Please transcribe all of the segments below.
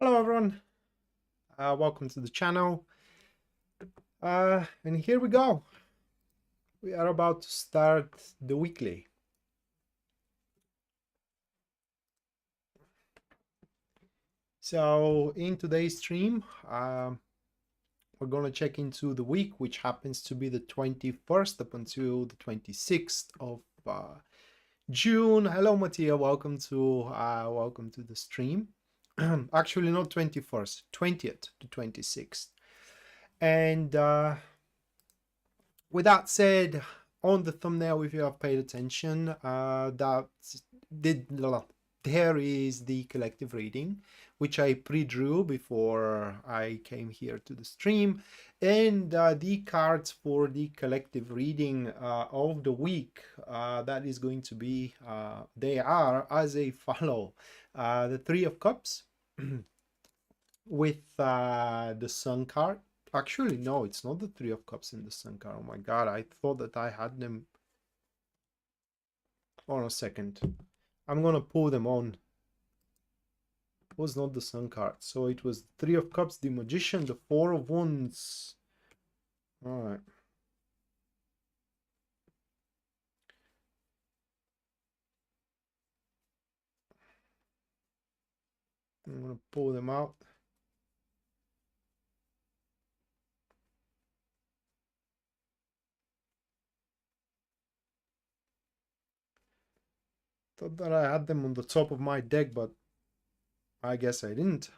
Hello everyone, welcome to the channel, and here we go. We are about to start the weekly. So in today's stream, we're going to check into the week, which happens to be the 21st up until the 26th of June. Hello Mattia, welcome to the stream. Actually not 21st, 20th to 26th. And with that said, on the thumbnail, if you have paid attention, there is the collective reading, which I pre-drew before I came here to the stream, and the cards for the collective reading of the week, that is going to be, they are as a follow. The Three of Cups with the Sun card. Actually, no, it's not the Three of Cups in the Sun card. Oh my god, I thought that I had them. On a second. I'm gonna pull them on. It was not the Sun card. So it was the Three of Cups, the Magician, the Four of Wands. Alright. I'm gonna pull them out. Thought that I had them on the top of my deck, but I guess I didn't.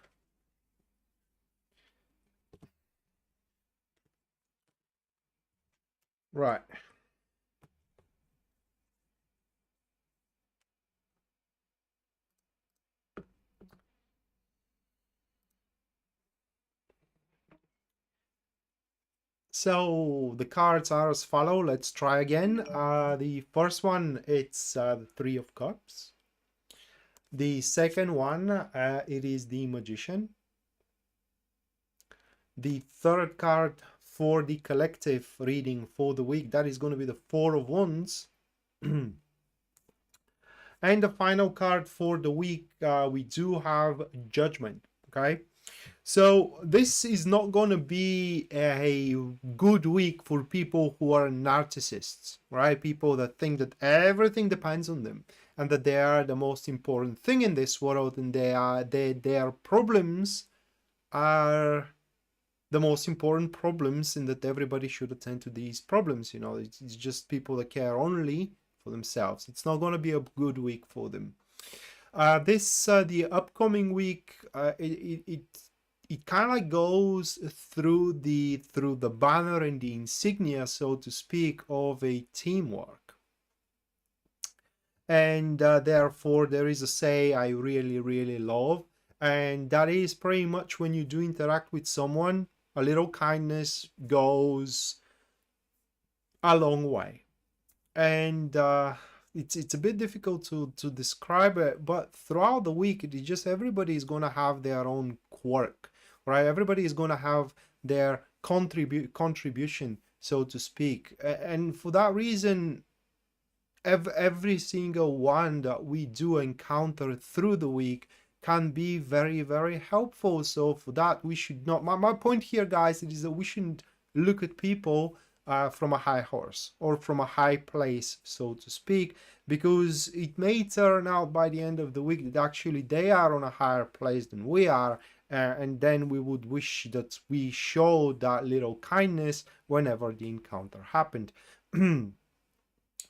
Right. So the cards are as follow. Let's try again. The first one, it's the Three of Cups. The second one, it is the Magician. The third card for the collective reading for the week, that is going to be the Four of Wands. And the final card for the week, we do have Judgment. Okay, so this is not going to be a good week for people who are narcissists, right? People that think that everything depends on them and that they are the most important thing in this world, and their problems are the most important problems, and that everybody should attend to these problems. You know, it's just people that care only for themselves. It's not going to be a good week for them. The upcoming week, it kind of like goes through the banner and the insignia, so to speak, of a teamwork. And therefore there is a say I really love, and that is pretty much when you do interact with someone, a little kindness goes a long way. And it's a bit difficult to describe it, but throughout the week, it is just everybody is going to have their own quirk, right? Everybody is going to have their contribution, so to speak. And for that reason, every single one that we do encounter through the week can be very helpful. So for that, we should not, my point here, guys, it is that we shouldn't look at people from a high horse or from a high place, so to speak, because it may turn out by the end of the week that actually they are on a higher place than we are, and then we would wish that we showed that little kindness whenever the encounter happened.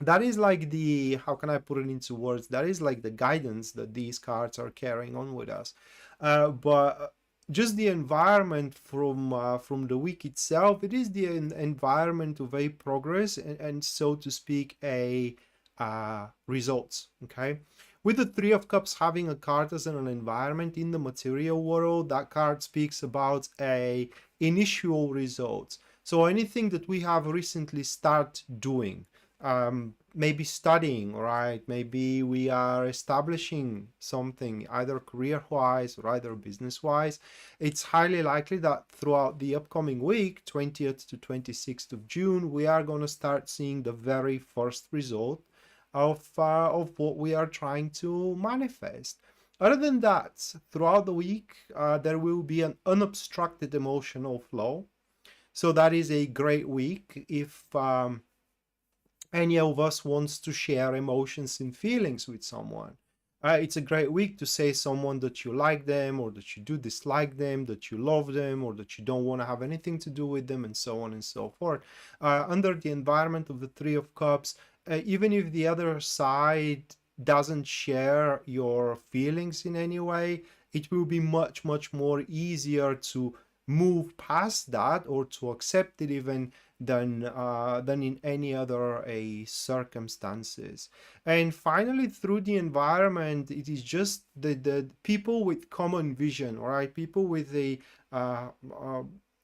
That is like the, how can I put it into words? That is like the guidance that these cards are carrying on with us. But just the environment from the week itself, it is the environment of a progress and so to speak, a results. Okay, with the Three of Cups having a card as an environment in the material world, that card speaks about a initial results. So anything that we have recently start doing, maybe studying, right? Maybe we are establishing something either career-wise or either business-wise. It's highly likely that throughout the upcoming week, 20th to 26th of June, we are going to start seeing the very first result of what we are trying to manifest. Other than that, throughout the week, there will be an unobstructed emotional flow. So that is a great week if any of us wants to share emotions and feelings with someone. It's a great week to say someone that you like them, or that you do dislike them, that you love them, or that you don't want to have anything to do with them, and so on and so forth. Under the environment of the Three of Cups, even if the other side doesn't share your feelings in any way, it will be much, much more easier to move past that, or to accept it even, than in any other circumstances. And finally, through the environment, it is just the people with common vision, right? People uh,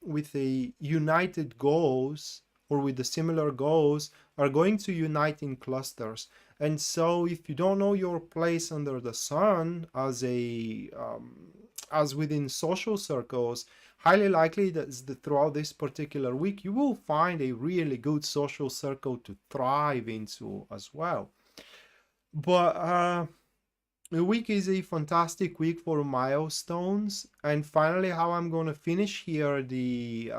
with a united goals, or with the similar goals, are going to unite in clusters. And so if you don't know your place under the sun as as within social circles, highly likely that throughout this particular week you will find a really good social circle to thrive into as well. But the week is a fantastic week for milestones. And finally, how I'm going to finish here the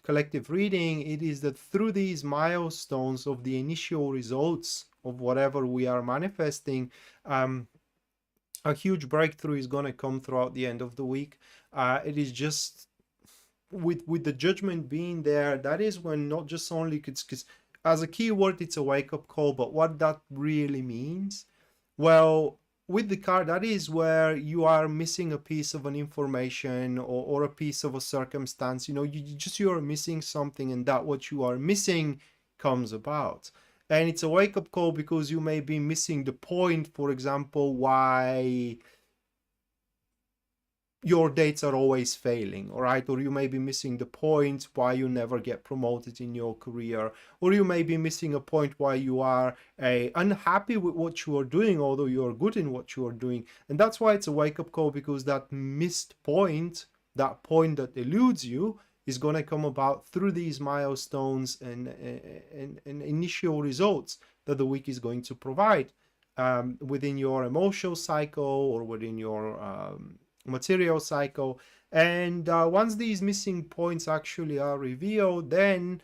collective reading, it is that through these milestones of the initial results of whatever we are manifesting, a huge breakthrough is going to come throughout the end of the week. It is just with the judgment being there, that is when not just only, because as a keyword it's a wake-up call, but what that really means, well, with the card, that is where you are missing a piece of an information, or a piece of a circumstance. You know, you're missing something, and that what you are missing comes about. And it's a wake-up call because you may be missing the point, for example, why your dates are always failing, all right? Or you may be missing the point why you never get promoted in your career, or you may be missing a point why you are unhappy with what you are doing, although you are good in what you are doing. And that's why it's a wake-up call, because that missed point, that point that eludes you, is going to come about through these milestones and initial results that the week is going to provide within your emotional cycle, or within your material cycle. And once these missing points actually are revealed, then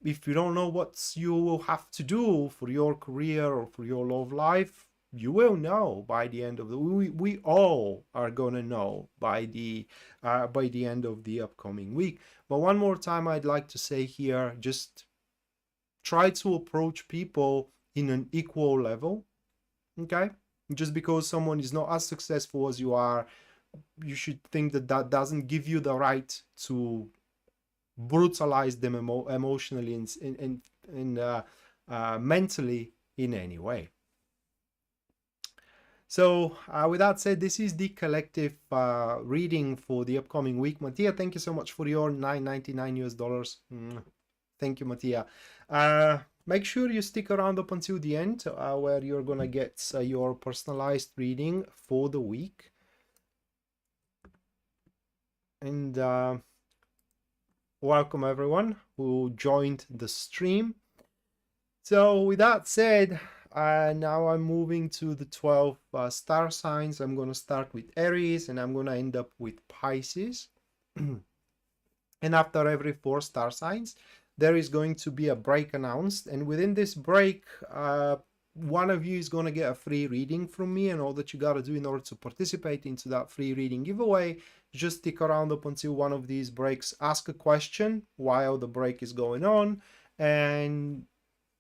if you don't know what you will have to do for your career or for your love life, you will know by the end of the we all are gonna know by the end of the upcoming week. But one more time, I'd like to say here, just try to approach people in an equal level. Okay, just because someone is not as successful as you are, you should think that that doesn't give you the right to brutalize them emotionally and mentally in any way. So with that said, this is the collective reading for the upcoming week. Mattia, thank you so much for your $9.99 US. Thank you, Mattia. Make sure you stick around up until the end, where you're gonna get your personalized reading for the week. And welcome everyone who joined the stream. So with that said, now I'm moving to the 12 star signs. I'm going to start with Aries, and I'm going to end up with Pisces. And after every 4 star signs, there is going to be a break announced. And within this break, one of you is going to get a free reading from me. And all that you got to do in order to participate into that free reading giveaway, just stick around up until one of these breaks, ask a question while the break is going on, and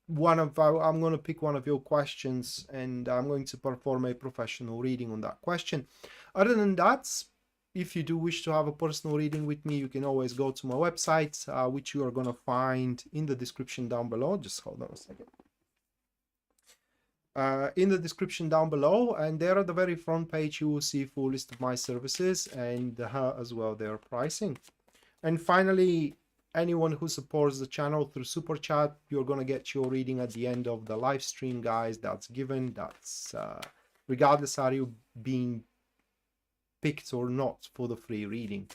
I'm going to pick one of your questions, and I'm going to perform a professional reading on that question. Other than that, if you do wish to have a personal reading with me, you can always go to my website, which you are going to find in the description down below. Just hold on a second. In the description down below, and there at the very front page you will see full list of my services, and as well their pricing. And finally, anyone who supports the channel through super chat, you're gonna get your reading at the end of the live stream, guys. That's given. That's regardless are you being picked or not for the free reading.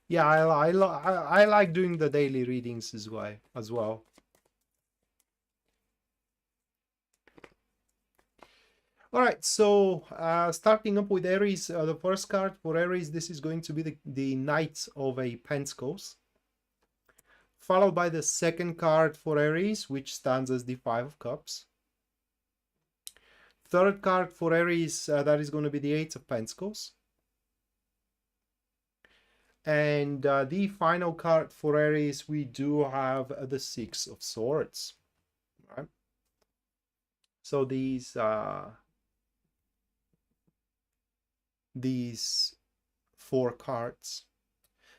Yeah, I like doing the daily readings as well. All right, so starting up with Aries, the first card for Aries, this is going to be the Knight of a Pentacles, followed by the second card for Aries, which stands as the Five of Cups. Third card for Aries, that is going to be the Eight of Pentacles. And the final card for Aries, we do have the Six of Swords. Right? So these four cards.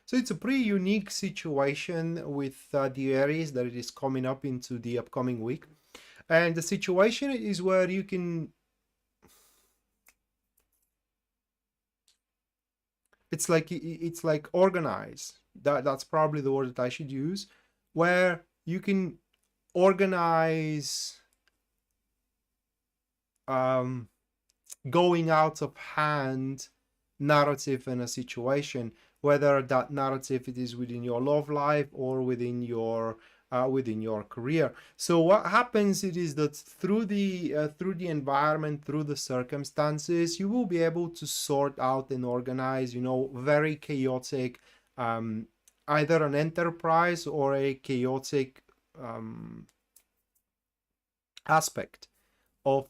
So it's a pretty unique situation with the Aries that it is coming up into the upcoming week. And the situation is where you can... It's like organized. That's probably the word that I should use, where you can organize going out of hand narrative in a situation, whether that narrative it is within your love life or within your career. So what happens it is that through the environment, through the circumstances, you will be able to sort out and organize, you know, very chaotic, either an enterprise or a chaotic aspect of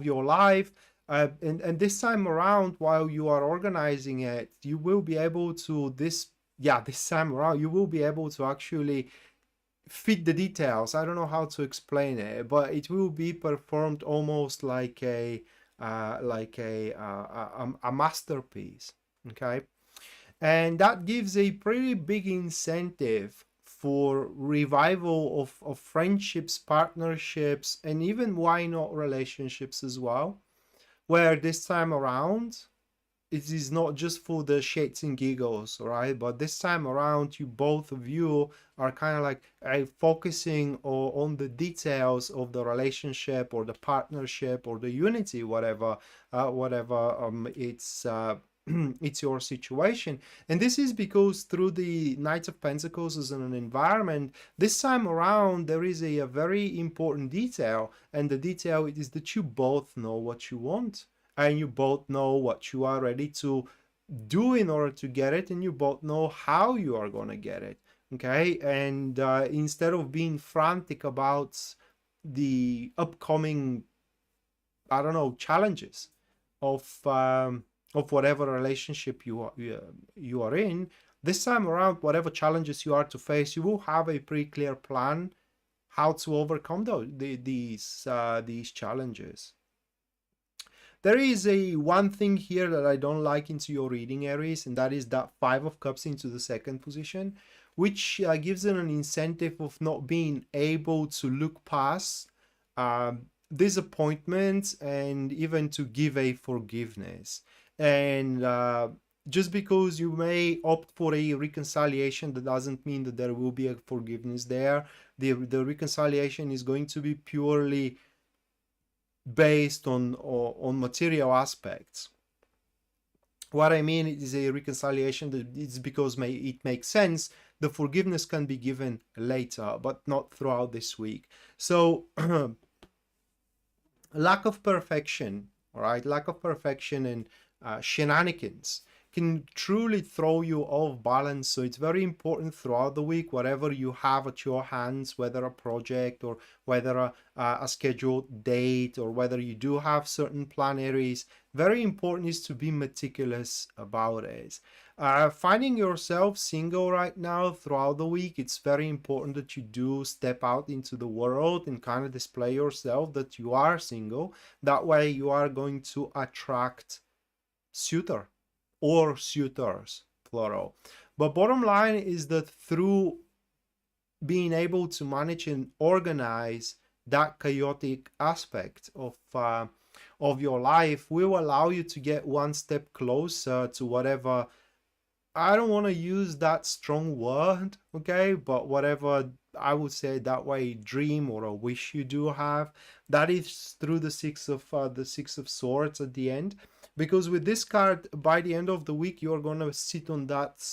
your life. And this time around, while you are organizing it, you will be able to this time around you will be able to actually fit the details. I don't know how to explain it, but it will be performed almost like a masterpiece. Okay, and that gives a pretty big incentive for revival of friendships, partnerships, and even why not relationships as well, where this time around it is not just for the shits and giggles, right? But this time around, you both of you are kind of like focusing on the details of the relationship or the partnership or the unity, whatever it's your situation. And this is because through the Knight of Pentacles as an environment, this time around there is a very important detail, and the detail is that you both know what you want, and you both know what you are ready to do in order to get it, and you both know how you are going to get it. Okay, and instead of being frantic about the upcoming, I don't know, challenges of whatever relationship you are in, this time around, whatever challenges you are to face, you will have a pretty clear plan how to overcome these challenges. There is one thing here that I don't like into your reading, Aries, and that is that Five of Cups into the second position, which gives it an incentive of not being able to look past disappointments and even to give a forgiveness. And just because you may opt for a reconciliation, that doesn't mean that there will be a forgiveness there. The reconciliation is going to be purely based on material aspects. What I mean is a reconciliation that it's because it makes sense. The forgiveness can be given later, but not throughout this week. So lack of perfection, all right, lack of perfection and shenanigans can truly throw you off balance. So it's very important throughout the week, whatever you have at your hands, whether a project or whether a scheduled date or whether you do have certain plan areas, very important is to be meticulous about it. Finding yourself single right now throughout the week, it's very important that you do step out into the world and kind of display yourself that you are single. That way you are going to attract suitor or suitors, plural. But bottom line is that through being able to manage and organize that chaotic aspect of your life will allow you to get one step closer to whatever, I don't want to use that strong word, okay, but whatever I would say that way, dream or a wish you do have, that is through the Six of Swords at the end. Because with this card, by the end of the week, you're going to sit on that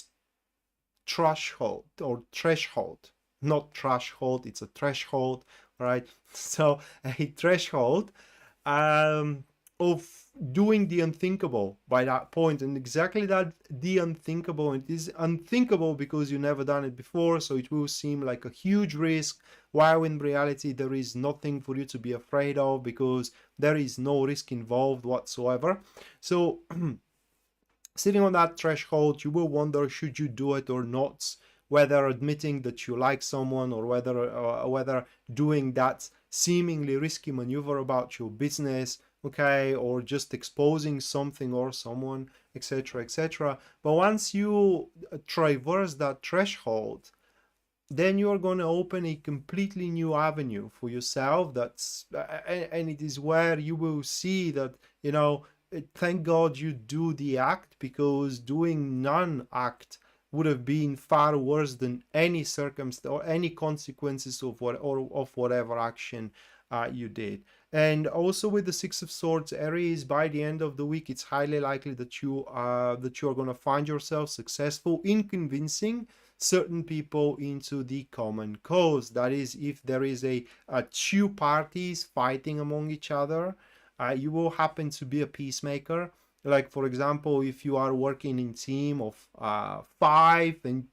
threshold or threshold, not threshold, it's a threshold, right? So a threshold of doing the unthinkable by that point, and exactly that, the unthinkable. It is unthinkable because you've never done it before, so it will seem like a huge risk, while in reality there is nothing for you to be afraid of because there is no risk involved whatsoever. So sitting on that threshold, you will wonder, should you do it or not? Whether admitting that you like someone, or whether doing that seemingly risky maneuver about your business, okay, or just exposing something or someone, etc., etc. But once you traverse that threshold, then you're going to open a completely new avenue for yourself. That's and it is where you will see that, you know, thank God you do the act, because doing non-act would have been far worse than any circumstance or any consequences of whatever action you did. And also with the Six of Swords, Aries, by the end of the week, it's highly likely that you are going to find yourself successful in convincing certain people into the common cause. That is, if there is a two parties fighting among each other, you will happen to be a peacemaker. Like, for example, if you are working in team of 5 and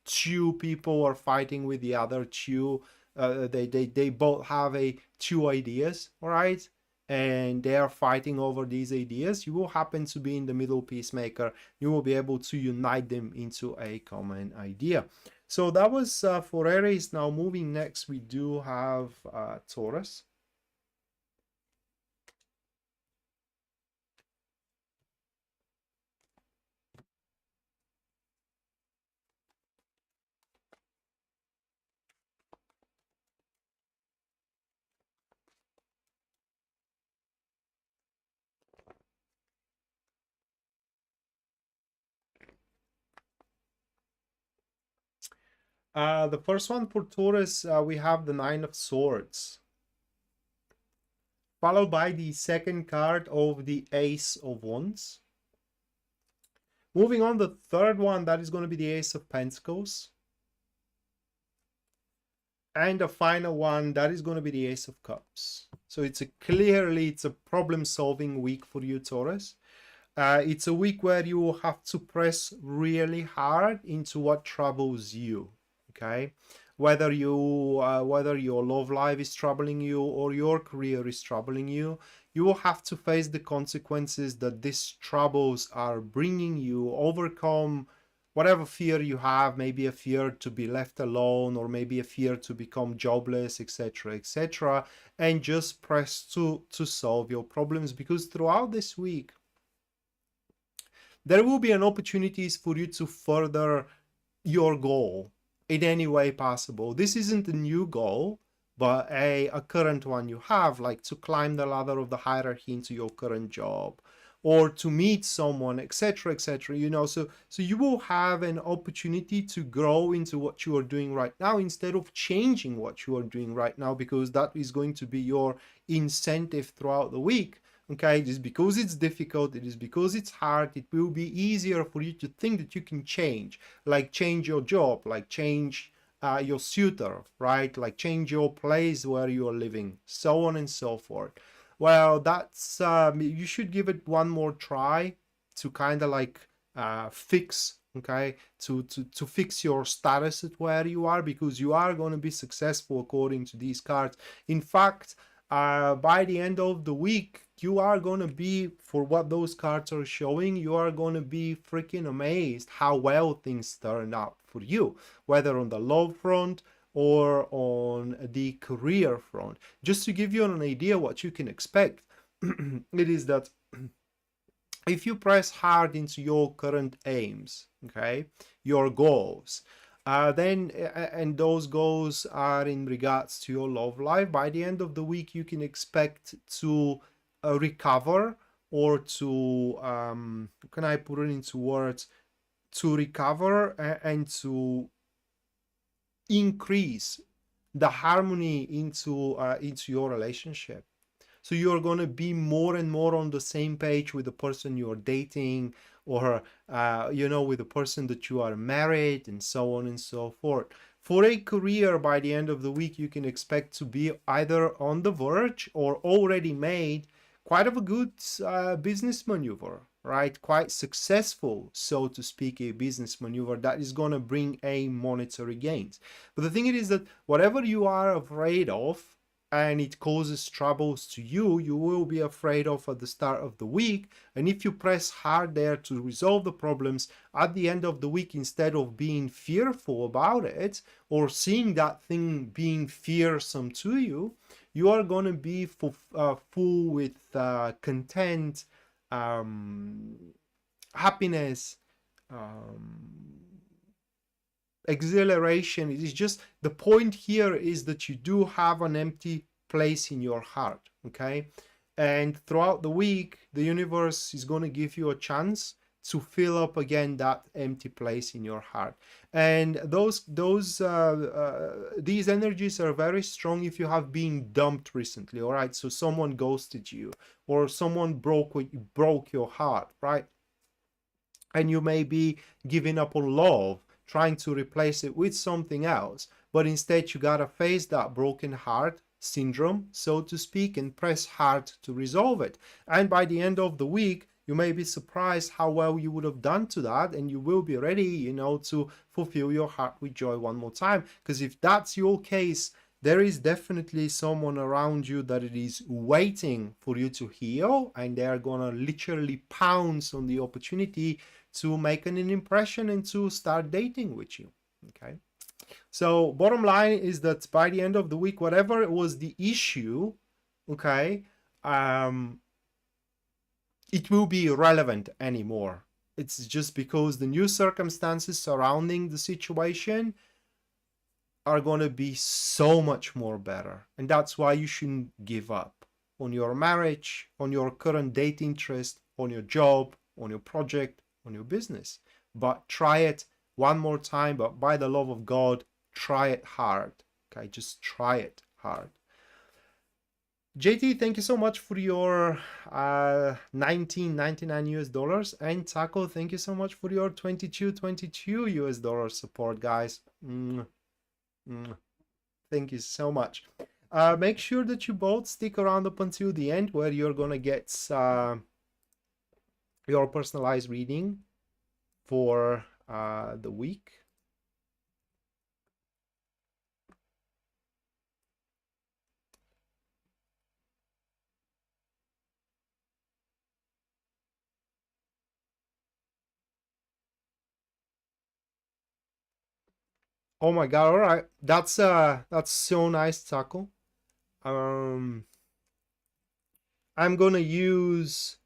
2 people are fighting with the other 2, they both have two ideas, all right, and they are fighting over these ideas, you will happen to be in the middle peacemaker. You will be able to unite them into a common idea. So that was for Aries. Now moving next, we do have Taurus. The first one for Taurus, we have the Nine of Swords, followed by the second card of the Ace of Wands. Moving on, the third one, that is going to be the Ace of Pentacles. And the final one, that is going to be the Ace of Cups. So it's a problem-solving week for you, Taurus. It's a week where you will have to press really hard into what troubles you, okay? Whether your love life is troubling you or your career is troubling you, you will have to face the consequences that these troubles are bringing you. Overcome whatever fear you have, maybe a fear to be left alone, or maybe a fear to become jobless, etc., etc., and just press to solve your problems, because throughout this week there will be an opportunities for you to further your goal in any way possible. This isn't a new goal, but a current one you have, like to climb the ladder of the hierarchy into your current job, or to meet someone, etc., etc. You know, so you will have an opportunity to grow into what you are doing right now, instead of changing what you are doing right now, because that is going to be your incentive throughout the week. Okay, it is because it's difficult, it is because it's hard, it will be easier for you to think that you can change, like change your job, like change your suitor, right? Like change your place where you are living, so on and so forth. Well, that's you should give it one more try to kind of like fix, okay, to fix your status at where you are, because you are going to be successful according to these cards. In fact, by the end of the week, you are going to be, for what those cards are showing, you are going to be freaking amazed how well things turn out for you, whether on the love front or on the career front. Just to give you an idea what you can expect, it is that if you press hard into your current aims, okay, your goals, then and those goals are in regards to your love life, by the end of the week you can expect to recover, or to can I put it into words, to recover and to increase the harmony into your relationship. So you're going to be more and more on the same page with the person you're dating, or with the person that you are married, and so on and so forth. For a career, by the end of the week, you can expect to be either on the verge or already made quite of a good business maneuver, right? Quite successful, so to speak, a business maneuver that is going to bring a monetary gains. But the thing is that whatever you are afraid of, and it causes troubles to you, you will be afraid of at the start of the week. And if you press hard there to resolve the problems at the end of the week, instead of being fearful about it or seeing that thing being fearsome to you, you are going to be full with content, happiness, exhilaration. It is just, the point here is that you do have an empty place in your heart, okay? And throughout the week, the universe is going to give you a chance to fill up again that empty place in your heart. And these energies are very strong if you have been dumped recently, all right? So someone ghosted you, or someone broke your heart, right? And you may be giving up on love, trying to replace it with something else, but instead you gotta face that broken heart syndrome, so to speak, and press hard to resolve it. And by the end of the week, you may be surprised how well you would have done to that, and you will be ready, to fulfill your heart with joy one more time. Because if that's your case, there is definitely someone around you that it is waiting for you to heal, and they are gonna literally pounce on the opportunity to make an impression and to start dating with you, okay? So bottom line is that by the end of the week, whatever was the issue, okay, it will be irrelevant anymore. It's just because the new circumstances surrounding the situation are going to be so much more better. And that's why you shouldn't give up on your marriage, on your current date interest, on your job, on your project, on your business. But try it one more time, but by the love of God, try it hard. Okay, just try it hard. JT, thank you so much for your $19.99 US. And Taco, thank you so much for your $22.22 US support, guys. Thank you so much. Make sure that you both stick around up until the end, where you're gonna get your personalized reading for the week. Oh my god, all right. That's so nice, Taco. I'm gonna use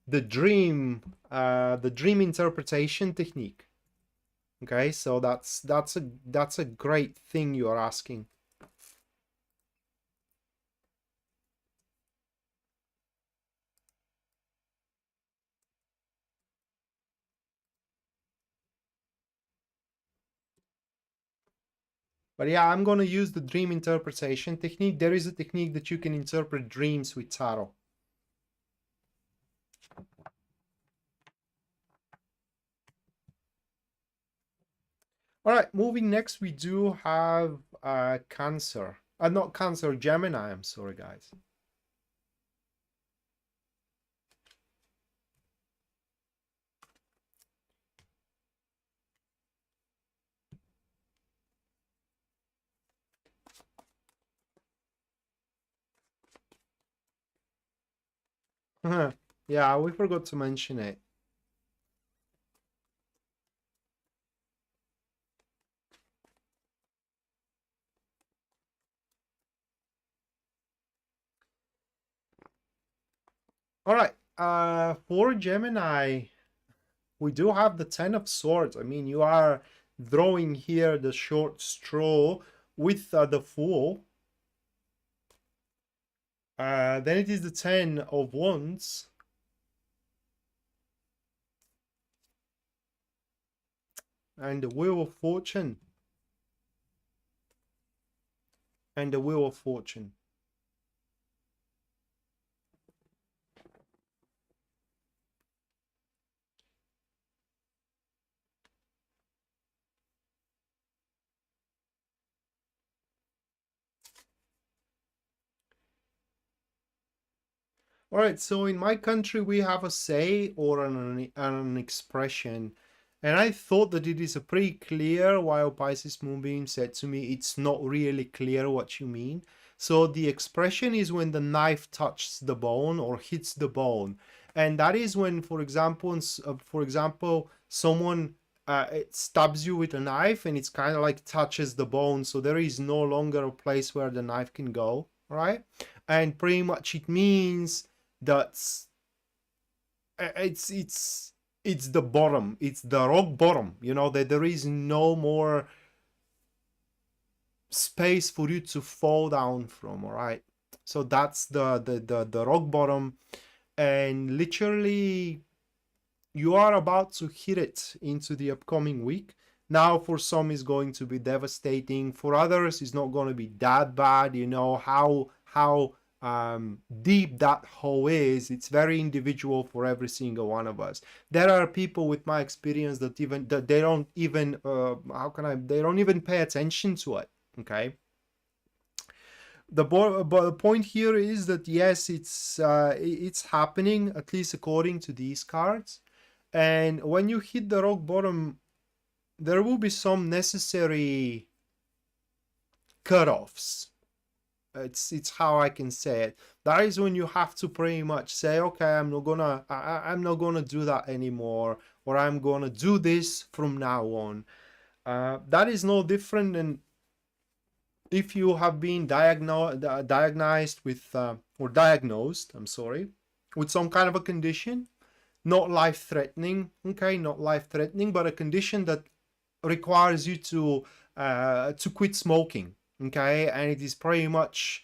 the dream interpretation technique. Okay, so that's a great thing you are asking. But yeah, I'm gonna use the dream interpretation technique. There is a technique that you can interpret dreams with tarot. All right, moving next, we do have Cancer. Not Cancer, Gemini. I'm sorry, guys. Yeah, we forgot to mention it. All right, for Gemini, we do have the Ten of Swords. I mean, you are drawing here the short straw with the Fool. Then it is the Ten of Wands. And the Wheel of Fortune. And the Wheel of Fortune. All right, so in my country, we have a say or an expression. And I thought that it is a pretty clear, while Pisces Moonbeam said to me, it's not really clear what you mean. So the expression is when the knife touches the bone or hits the bone. And that is when, for example, someone it stabs you with a knife and it's kind of like touches the bone. So there is no longer a place where the knife can go, right? And pretty much it means that's it's the bottom, it's the rock bottom, you know, that there is no more space for you to fall down from. All right, so that's the rock bottom, and literally you are about to hit it into the upcoming week. Now for some is going to be devastating, for others it's not going to be that bad. You know how deep that hole is. It's very individual for every single one of us. There are people with my experience that they don't even they don't even pay attention to it. Okay, the point here is that yes, it's happening, at least according to these cards. And when you hit the rock bottom, there will be some necessary cutoffs. It's how I can say it. That is when you have to pretty much say, okay, I'm not gonna do that anymore, or I'm gonna do this from now on. That is no different than if you have been diagnosed with or diagnosed, I'm sorry, with some kind of a condition, not life-threatening, okay, not life-threatening, but a condition that requires you to quit smoking, okay, and it is pretty much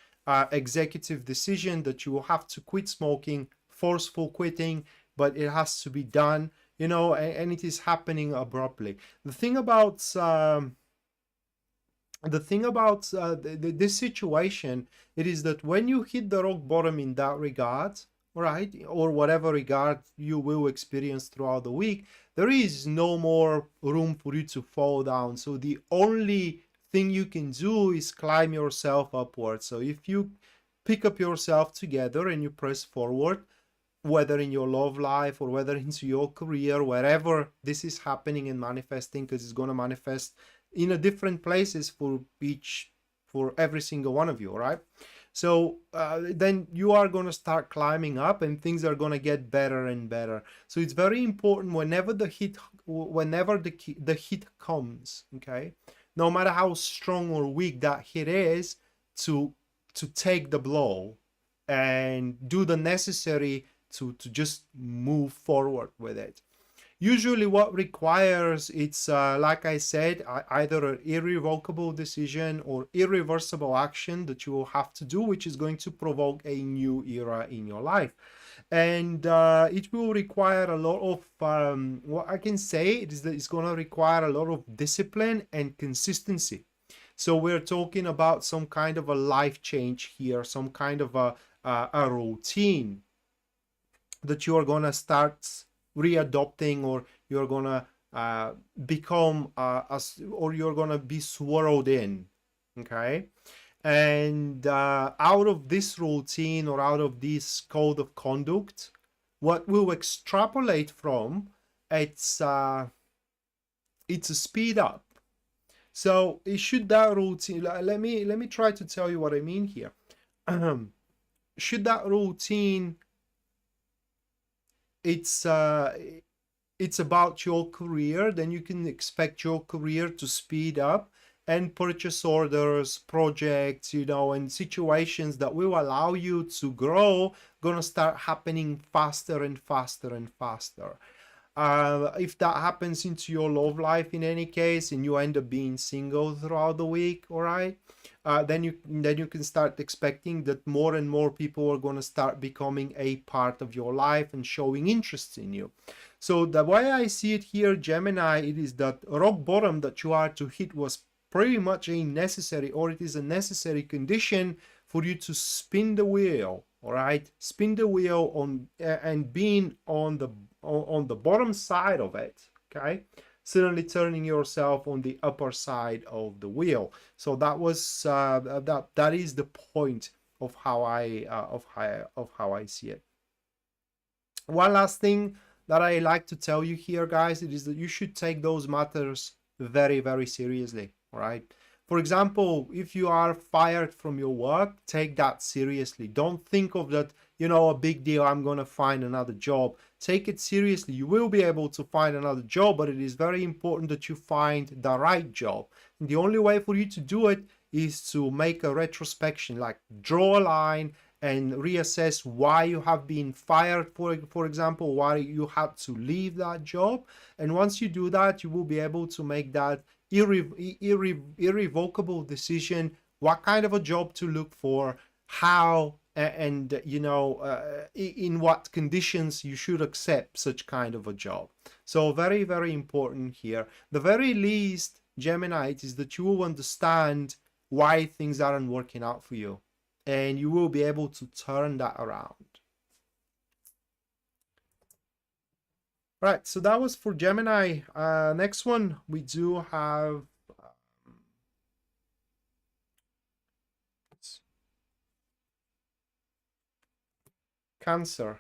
executive decision that you will have to quit smoking, forceful quitting, but it has to be done, you know, and it is happening abruptly. The thing about this situation, it is that when you hit the rock bottom in that regard, right, or whatever regard you will experience throughout the week, there is no more room for you to fall down. So the only thing you can do is climb yourself upwards. So if you pick up yourself together and you press forward, whether in your love life or whether into your career, wherever this is happening and manifesting, because it's going to manifest in a different places for every single one of you, right? So then you are going to start climbing up and things are going to get better and better. So it's very important whenever the hit comes, okay, no matter how strong or weak that hit is, to take the blow and do the necessary to just move forward with it. Usually what requires, it's like I said, either an irrevocable decision or irreversible action that you will have to do, which is going to provoke a new era in your life. And it will require a lot of, what I can say is that it's going to require a lot of discipline and consistency. So we're talking about some kind of a life change here, some kind of a routine that you are going to start readopting, or you're gonna become or you're gonna be swirled in, okay? And out of this routine or out of this code of conduct, what we'll extrapolate from, it's a speed up. So should that routine, let me try to tell you what I mean here. Should that routine, it's about your career, then you can expect your career to speed up, and purchase orders, projects, you know, and situations that will allow you to grow gonna start happening faster and faster and faster. If that happens into your love life in any case, and you end up being single throughout the week, all right, then you can start expecting that more and more people are going to start becoming a part of your life and showing interest in you. So the way I see it here, Gemini, it is that rock bottom that you are to hit was pretty much a necessary, or it is a necessary condition for you to spin the wheel, all right, spin the wheel on and being on the bottom side of it, okay, suddenly turning yourself on the upper side of the wheel. So that was that is the point of how I see it. One last thing that I like to tell you here, guys, it is that you should take those matters very, very seriously, right? For example, if you are fired from your work, take that seriously. Don't think of that, you know, a big deal, I'm going to find another job. Take it seriously. You will be able to find another job, but it is very important that you find the right job. And the only way for you to do it is to make a retrospection, like draw a line and reassess why you have been fired, for example, why you had to leave that job. And once you do that, you will be able to make that irrevocable decision, what kind of a job to look for, how, and you know, in what conditions you should accept such kind of a job. So very, very important here. The very least, Gemini, it is that you will understand why things aren't working out for you, and you will be able to turn that around. Right, so that was for Gemini. Next one, we do have Cancer.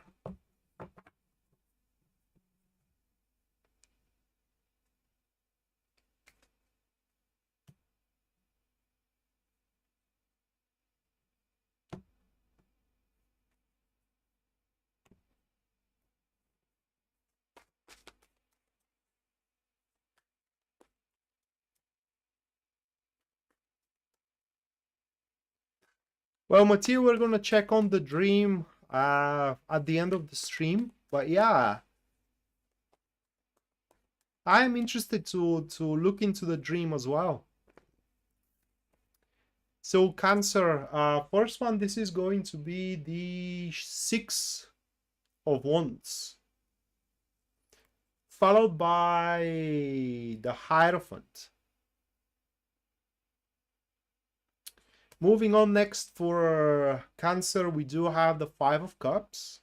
Well, Matthew, we're gonna check on the dream at the end of the stream. But yeah, I am interested to look into the dream as well. So Cancer, first one, this is going to be the Six of Wands, followed by the Hierophant. Moving on, next for Cancer, we do have the Five of Cups.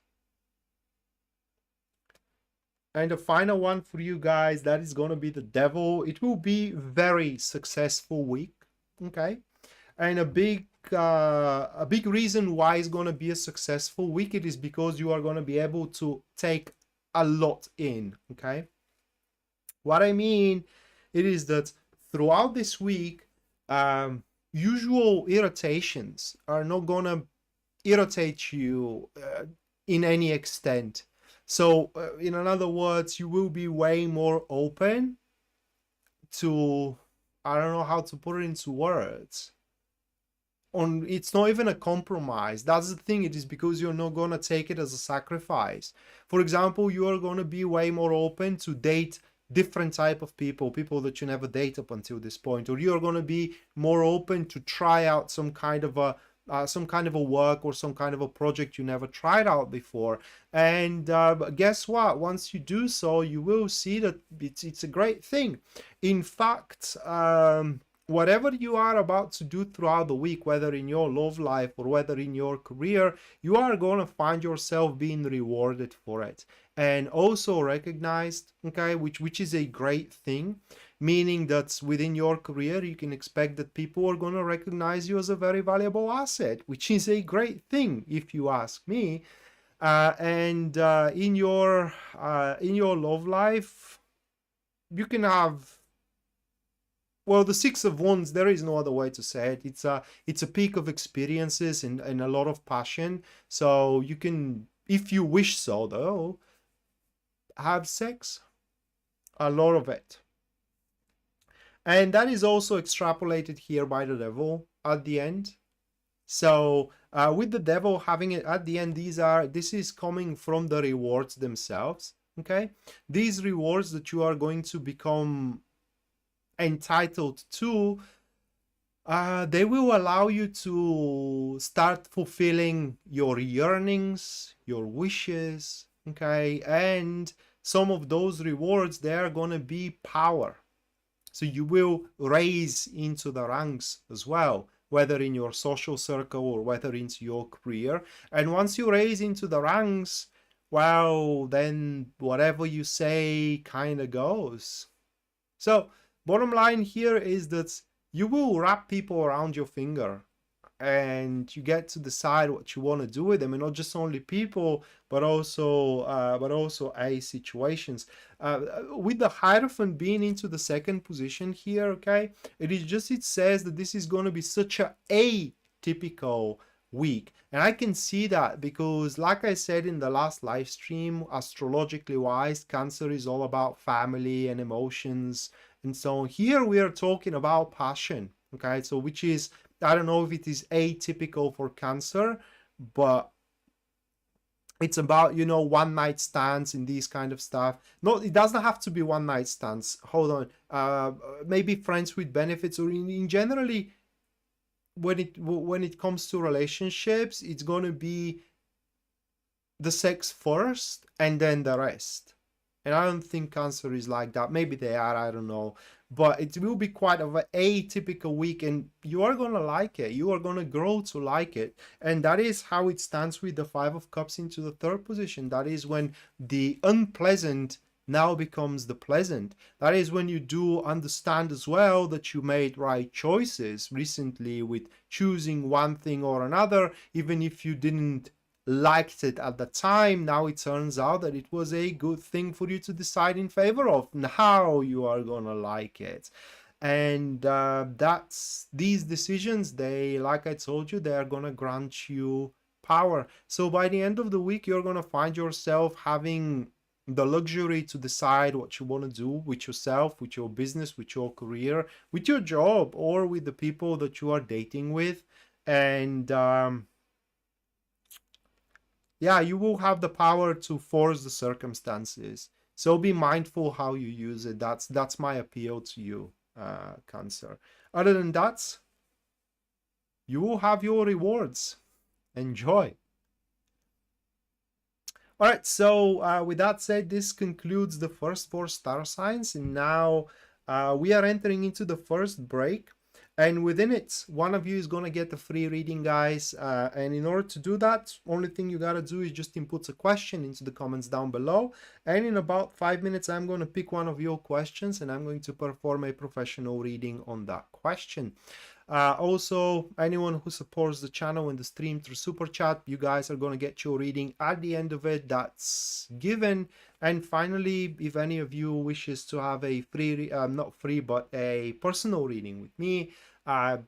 And the final one for you guys, that is going to be the Devil. It will be very successful week, okay? And a big reason why it's going to be a successful week, it is because you are going to be able to take a lot in, okay? What I mean, it is that throughout this week, usual irritations are not going to irritate you in any extent. So in other words, you will be way more open to, I don't know how to put it into words. It's not even a compromise. That's the thing. It is because you're not going to take it as a sacrifice. For example, you are going to be way more open to date different type of people that you never date up until this point, or you're going to be more open to try out some kind of a work or some kind of a project you never tried out before. And guess what? Once you do so, you will see that it's a great thing. In fact, whatever you are about to do throughout the week, whether in your love life or whether in your career, you are going to find yourself being rewarded for it and also recognized, okay, which is a great thing, meaning that within your career you can expect that people are going to recognize you as a very valuable asset, which is a great thing if you ask me. And in your love life, you can have, well, the Six of Wands, there is no other way to say it. It's a peak of experiences and a lot of passion. So you can, if you wish so though, have sex, a lot of it. And that is also extrapolated here by the Devil at the end. So with the Devil having it at the end, this is coming from the rewards themselves, okay? These rewards that you are going to become entitled to, they will allow you to start fulfilling your yearnings, your wishes, okay? And some of those rewards, they are going to be power. So you will raise into the ranks as well, whether in your social circle or whether into your career. And once you raise into the ranks, well, then whatever you say kind of goes. So bottom line here is that you will wrap people around your finger. and you get to decide what you want to do with them, and not just only people, but also a situations. With the Hierophant being into the second position here, okay, it says that this is going to be such a atypical week, and I can see that because, like I said in the last live stream, astrologically wise, Cancer is all about family and emotions and so on. Here we are talking about passion, okay, so which is, I don't know if it is atypical for Cancer, but it's about, one night stands and these kind of stuff. No, it doesn't have to be one night stands. Hold on. Maybe friends with benefits, or in generally, when it comes to relationships, it's going to be the sex first and then the rest. And I don't think Cancer is like that. Maybe they are, I don't know. But it will be quite of an atypical week, and you are going to like it. You are going to grow to like it. And that is how it stands with the Five of Cups into the third position. That is when the unpleasant now becomes the pleasant. That is when you do understand as well that you made right choices recently with choosing one thing or another, even if you didn't liked it at the time. Now it turns out that it was a good thing for you to decide in favor of. Now you are gonna like it. And that's these decisions, they, like I told you, they are gonna grant you power. So by the end of the week, you're gonna find yourself having the luxury to decide what you want to do with yourself, with your business, with your career, with your job, or with the people that you are dating with. And yeah, you will have the power to force the circumstances. So be mindful how you use it. That's my appeal to you, Cancer. Other than that, you will have your rewards. Enjoy. All right, so with that said, this concludes the first four star signs, and now we are entering into the first break. And within it, one of you is going to get a free reading, guys. And in order to do that, only thing you got to do is just input a question into the comments down below. And in about 5 minutes, I'm going to pick one of your questions and I'm going to perform a professional reading on that question. Also, anyone who supports the channel and the stream through Super Chat, you guys are going to get your reading at the end of it. That's given. And finally, if any of you wishes to have a free, not free, but a personal reading with me,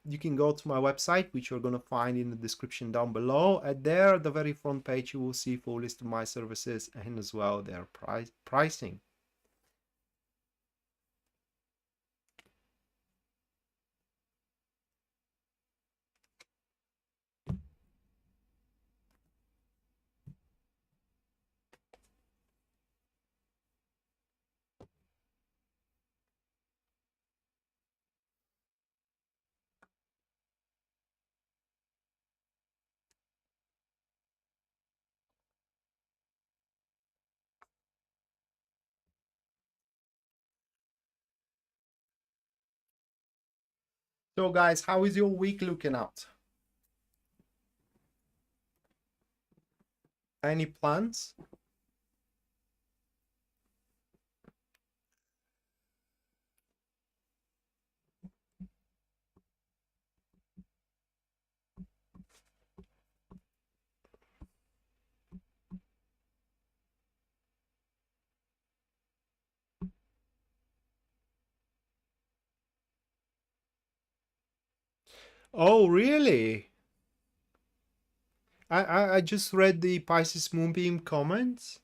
you can go to my website, which you're going to find in the description down below. And there, at the very front page, you will see full list of my services and as well their pricing. So guys, how is your week looking out? Any plans? Oh, really? I just read the Pisces Moonbeam comments.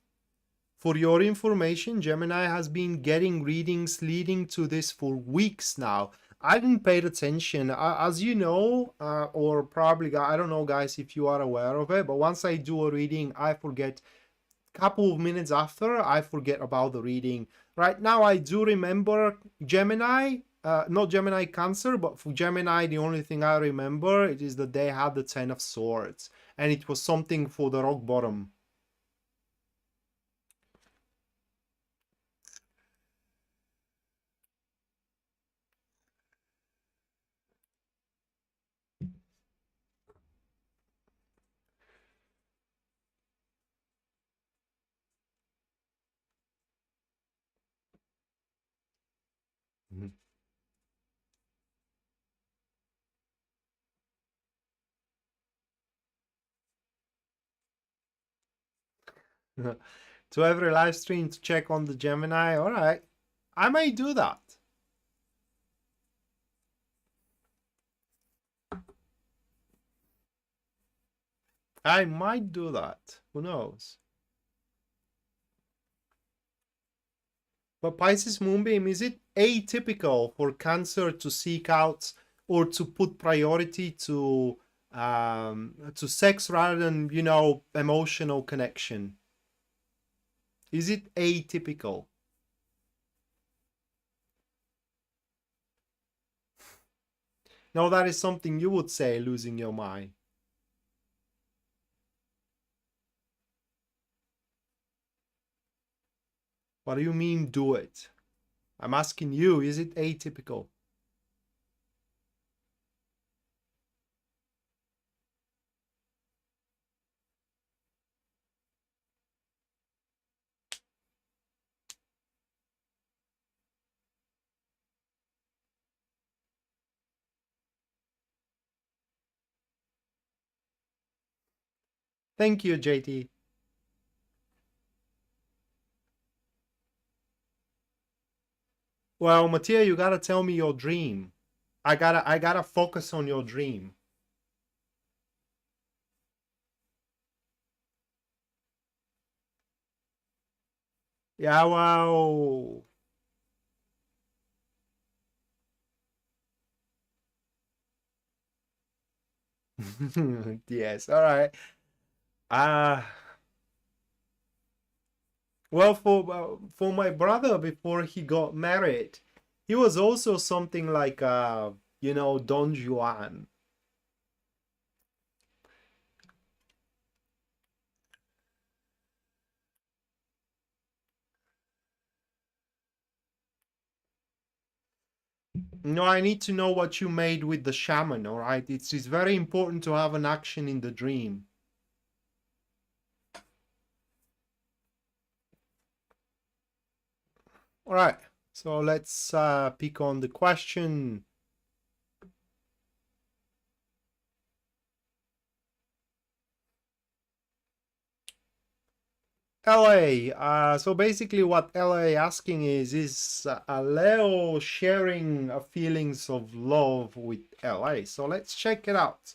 For your information, Gemini has been getting readings leading to this for weeks now. I didn't pay attention. As you know, or probably, I don't know, guys, if you are aware of it, but once I do a reading, I forget. Couple of minutes after, I forget about the reading. Right now, I do remember Gemini, not Gemini Cancer, but for Gemini, the only thing I remember it is that they had the Ten of Swords, and it was something for the rock bottom. Mhm. To every live stream to check on the Gemini. All right, I might do that. I might do that. Who knows? But Pisces Moonbeam, is it atypical for Cancer to seek out or to put priority to sex rather than, you know, emotional connection? Is it atypical? No, that is something you would say, losing your mind. What do you mean, do it? I'm asking you, is it atypical? Thank you, JT. Well, Mattia, you gotta tell me your dream. I gotta focus on your dream. Yeah, well. Yes, all right. Uh well, for my brother before he got married, he was also something like you know, Don Juan. No, I need to know what you made with the shaman, all right? It's very important to have an action in the dream. All right. So let's pick on the question. LA. So basically, what LA asking is Leo sharing feelings of love with LA? So let's check it out.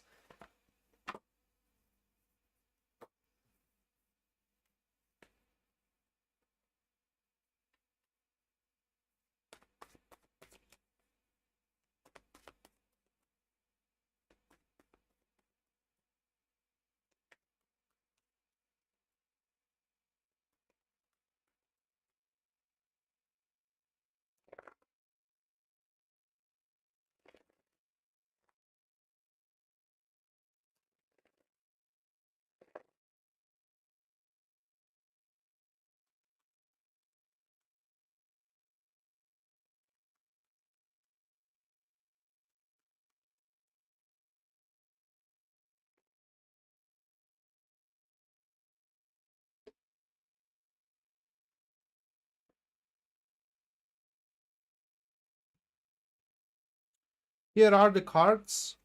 Here are the cards.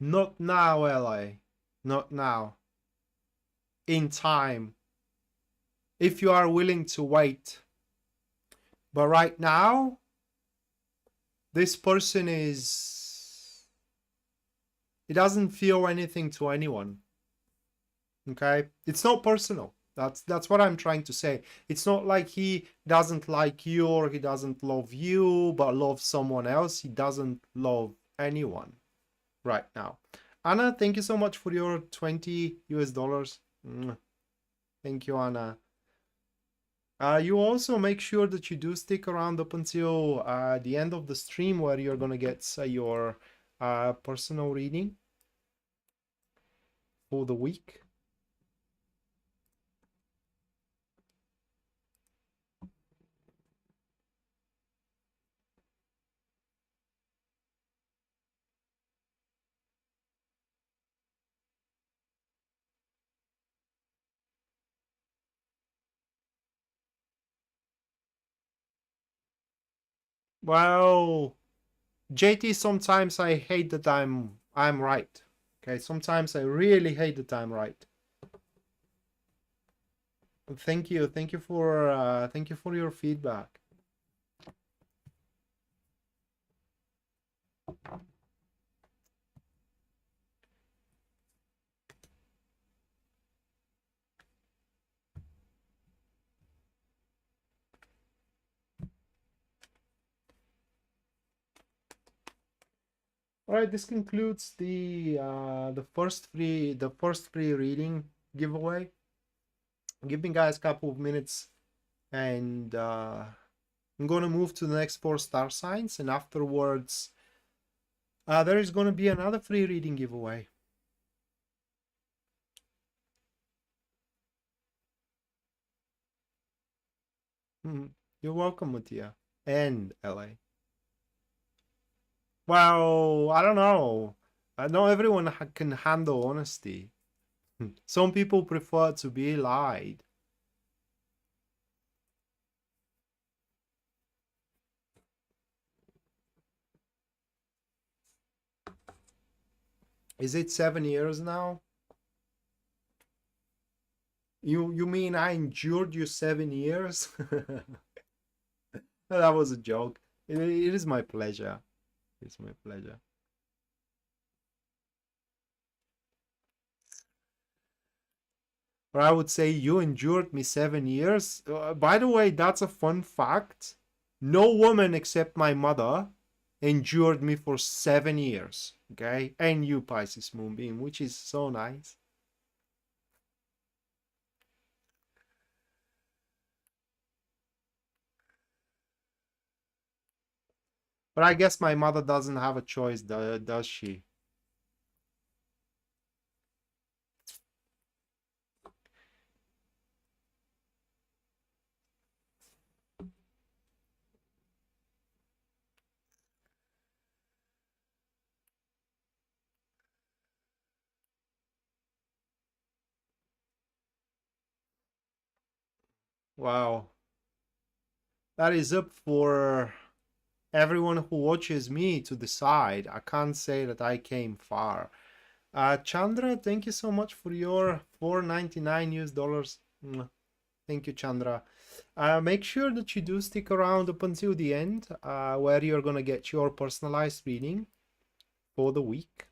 Not now, LA. Not now. In time. If you are willing to wait. But right now, this person is... He doesn't feel anything to anyone. Okay? It's not personal. That's what I'm trying to say. It's not like he doesn't like you or he doesn't love you, but loves someone else. He doesn't love anyone right now. Anna, thank you so much for your 20 US dollars. Thank you, Anna. You also make sure that you do stick around up until the end of the stream where you're gonna get your personal reading for the week. Well, JT, sometimes I hate that I'm right. Okay, sometimes I really hate that I'm right. Thank you for your feedback. All right, this concludes the first free reading giveaway. Give me guys a couple of minutes, and I'm gonna move to the next 4 star signs, and afterwards there is gonna be another free reading giveaway. You're welcome, Mattia and LA. Well, I don't know. I know everyone can handle honesty. Some people prefer to be lied. Is it 7 years now? You mean I endured you 7 years? That was a joke. It is my pleasure. It's my pleasure. Or I would say you endured me 7 years. By the way, that's a fun fact. No woman except my mother endured me for 7 years. Okay? And you, Pisces Moonbeam, which is so nice. But I guess my mother doesn't have a choice, does she? Wow. That is up for everyone who watches me to decide. I can't say that I came far. Chandra, thank you so much for your $4.99 US dollars. Thank you, Chandra. Make sure that you do stick around up until the end, where you're gonna get your personalized reading for the week.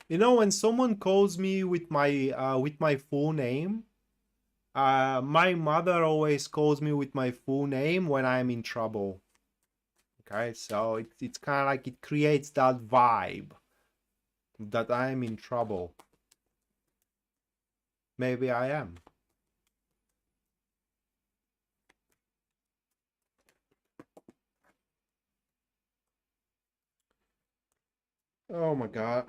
You know, when someone calls me with my full name, my mother always calls me with my full name when I'm in trouble. Okay, so it's kind of like it creates that vibe that I'm in trouble. Maybe I am. Oh my god.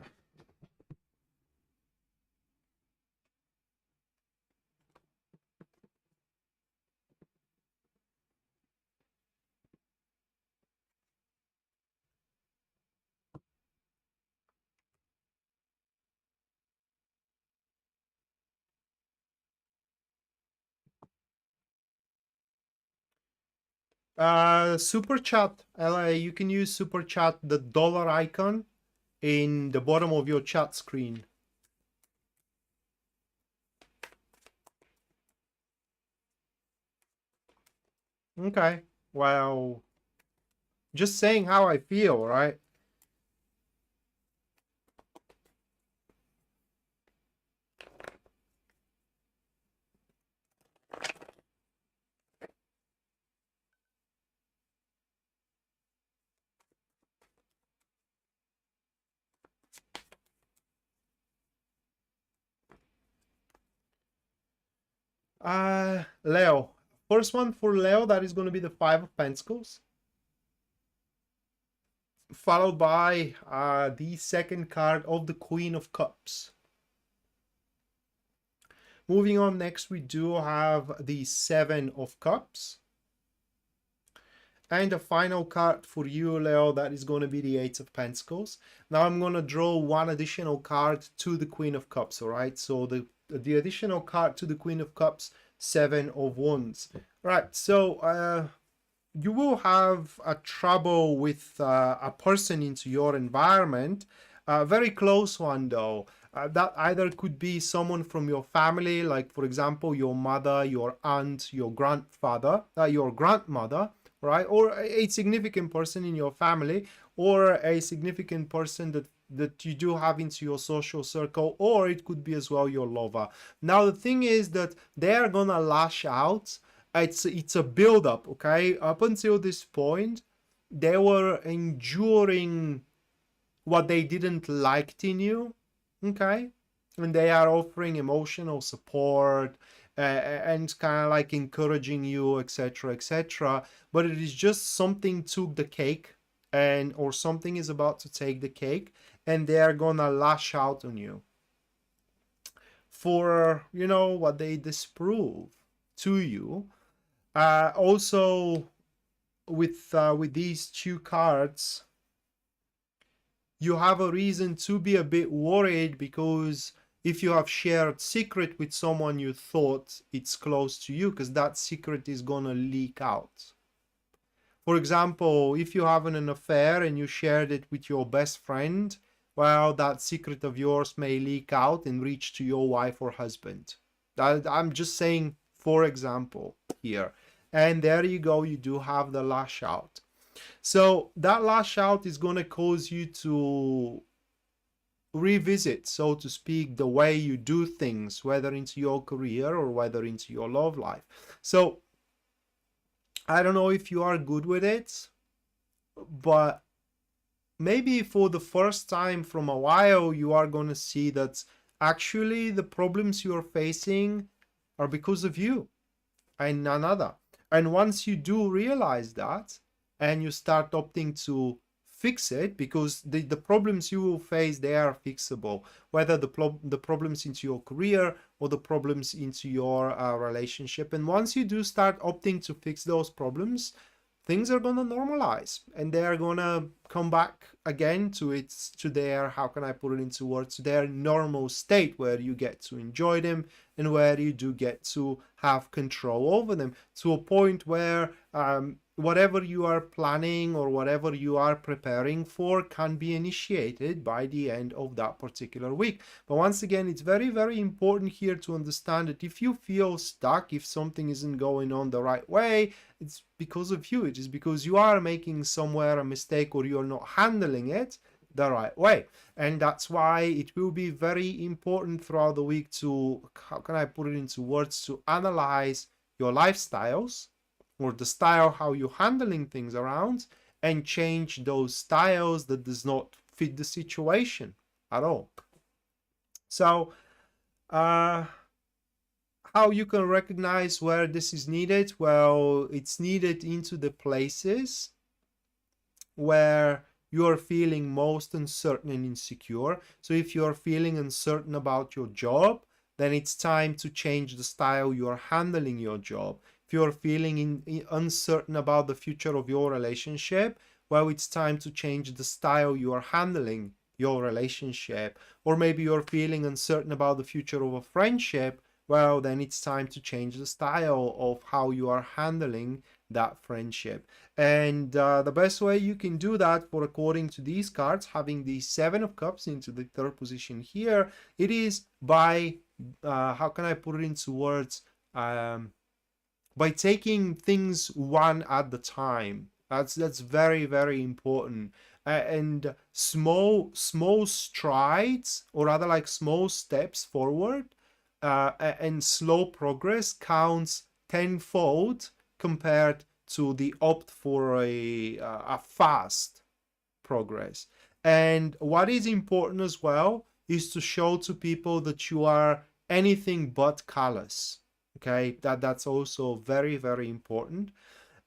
Super chat, LA, you can use super chat, the dollar icon in the bottom of your chat screen. Okay, well, just saying how I feel, right? Leo. First one for Leo, that is going to be the Five of Pentacles. Followed by the second card of the Queen of Cups. Moving on, next we do have the Seven of Cups. And the final card for you, Leo, that is going to be the Eight of Pentacles. Now I'm going to draw one additional card to the Queen of Cups, all right? So the additional card to the Queen of Cups, Seven of Wands. Right, so you will have a trouble with a person into your environment, a very close one though. That either could be someone from your family, like for example, your mother, your aunt, your grandfather, your grandmother, right? Or a significant person in your family, or a significant person that you do have into your social circle, or it could be as well your lover. Now the thing is that they are gonna lash out. It's a build up, okay? Up until this point, they were enduring what they didn't like in you, okay? And they are offering emotional support and kind of like encouraging you, etc., etc. But it is just something took the cake, and or something is about to take the cake, and they are gonna lash out on you for, you know, what they disprove to you. Also, with these two cards, you have a reason to be a bit worried, because if you have shared secret with someone you thought it's close to you, because that secret is gonna leak out. For example, if you're having an affair and you shared it with your best friend, well, that secret of yours may leak out and reach to your wife or husband. I'm just saying, for example, here. And there you go, you do have the lash out. So that lash out is going to cause you to revisit, so to speak, the way you do things, whether into your career or whether into your love life. So I don't know if you are good with it, but maybe for the first time from a while, you are going to see that actually the problems you are facing are because of you and none other. And once you do realize that, and you start opting to fix it, because the problems you will face, they are fixable, whether the problems into your career or the problems into your relationship. And once you do start opting to fix those problems, things are going to normalize, and they are going to come back again to their, how can I put it into words, to their normal state, where you get to enjoy them and where you do get to have control over them, to a point where whatever you are planning or whatever you are preparing for can be initiated by the end of that particular week. But once again, it's very, very important here to understand that if you feel stuck, if something isn't going on the right way, it's because of you. It is because you are making somewhere a mistake, or you're not handling it the right way. And that's why it will be very important throughout the week to, how can I put it into words, to analyze your lifestyles, or the style how you're handling things around, and change those styles that does not fit the situation at all. So how you can recognize where this is needed? Well, it's needed into the places where you're feeling most uncertain and insecure. So if you're feeling uncertain about your job, then it's time to change the style you're handling your job. If you're feeling uncertain about the future of your relationship, well, it's time to change the style you are handling your relationship. Or maybe you're feeling uncertain about the future of a friendship, well, then it's time to change the style of how you are handling that friendship. And the best way you can do that, for according to these cards, having the Seven of Cups into the third position here, it is by, how can I put it into words, by taking things one at the time. That's very, very important. And small strides, or rather like small steps forward, and slow progress counts tenfold compared to the opt for a fast progress. And what is important as well is to show to people that you are anything but callous. Okay, that's also very, very important.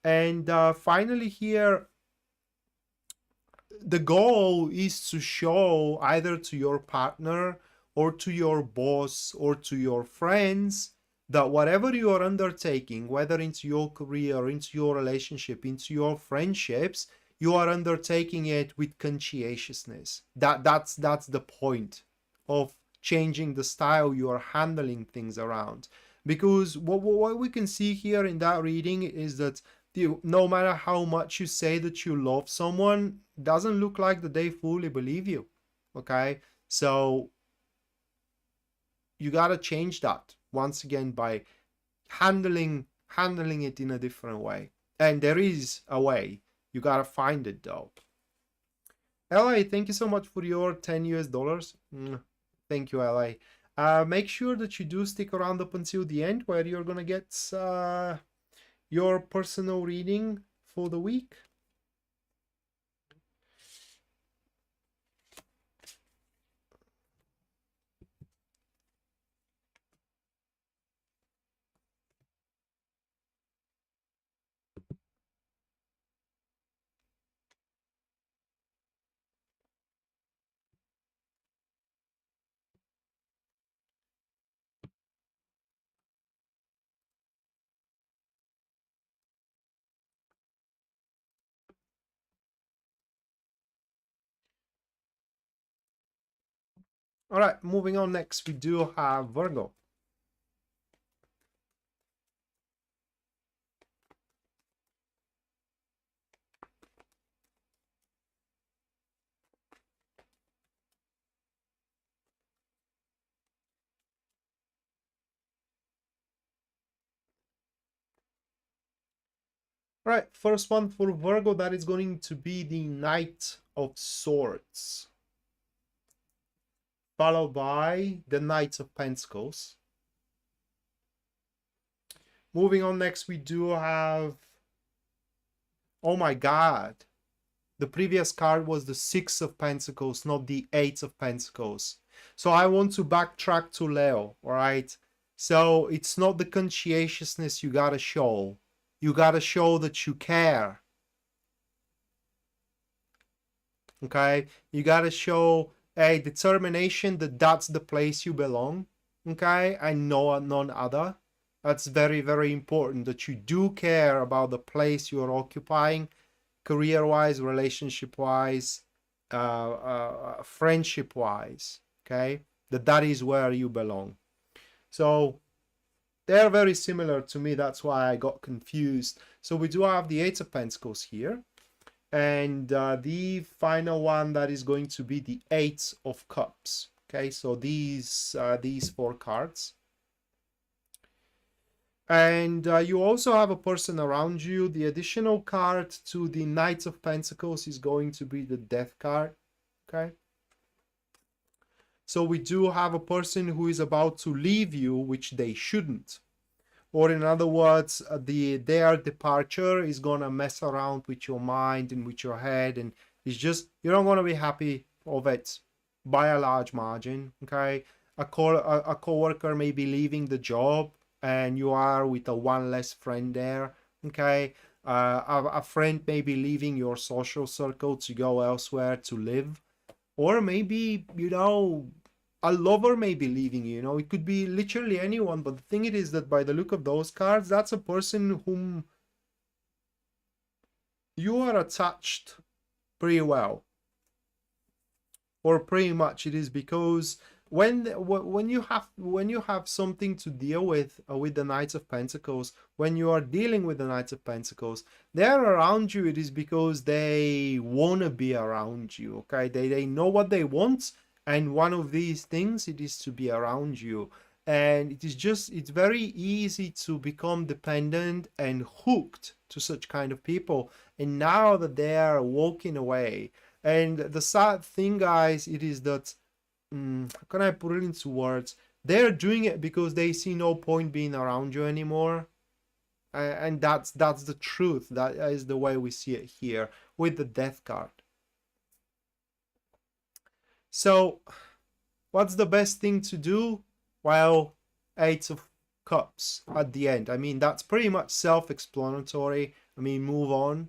And finally here, the goal is to show either to your partner or to your boss or to your friends that whatever you are undertaking, whether into your career, into your relationship, into your friendships, you are undertaking it with conscientiousness. That's the point of changing the style you are handling things around. Because what we can see here in that reading is that no matter how much you say that you love someone, doesn't look like that they fully believe you. Okay, so you got to change that once again by handling it in a different way. And there is a way. You got to find it though. LA, thank you so much for your 10 US dollars. Thank you, LA. Make sure that you do stick around up until the end, where you're gonna get your personal reading for the week. All right, moving on. Next, we do have Virgo. All right, first one for Virgo, that is going to be the Knight of Swords, followed by the Knight of Pentacles. Moving on, next we do have, oh my god, the previous card was the Six of Pentacles, not the Eight of Pentacles. So I want to backtrack to Leo, all right? So it's not the conscientiousness you gotta show. You gotta show that you care. Okay? You gotta show a determination that that's the place you belong. Okay? And none other. That's very, very important, that you do care about the place you're occupying, career-wise, relationship-wise, friendship-wise. Okay? That is where you belong. So they're very similar to me. That's why I got confused. So we do have the Eight of Pentacles here. And the final one, that is going to be the Eight of Cups. Okay, so these four cards. And you also have a person around you. The additional card to the Knight of Pentacles is going to be the Death card. Okay. So we do have a person who is about to leave you, which they shouldn't. Or in other words, their departure is going to mess around with your mind and with your head. And it's just, you're not going to be happy of it by a large margin. Okay. A co-worker may be leaving the job and you are with a one less friend there. Okay. A friend may be leaving your social circle to go elsewhere to live. Or maybe, you know, a lover may be leaving you, you know, it could be literally anyone. But the thing it is that by the look of those cards, that's a person whom you are attached pretty well. Or pretty much it is, because when you have something to deal with the Knights of Pentacles, when you are dealing with the Knights of Pentacles, they're around you, it is because they want to be around you. Okay, they know what they want, and one of these things, it is to be around you. And it's very easy to become dependent and hooked to such kind of people. And now that they are walking away, and the sad thing, guys, it is that how can I put it into words? They're doing it because they see no point being around you anymore. And that's the truth. That is the way we see it here with the Death card. So what's the best thing to do? Well, Eight of Cups at the end. I mean, that's pretty much self-explanatory. I mean, move on.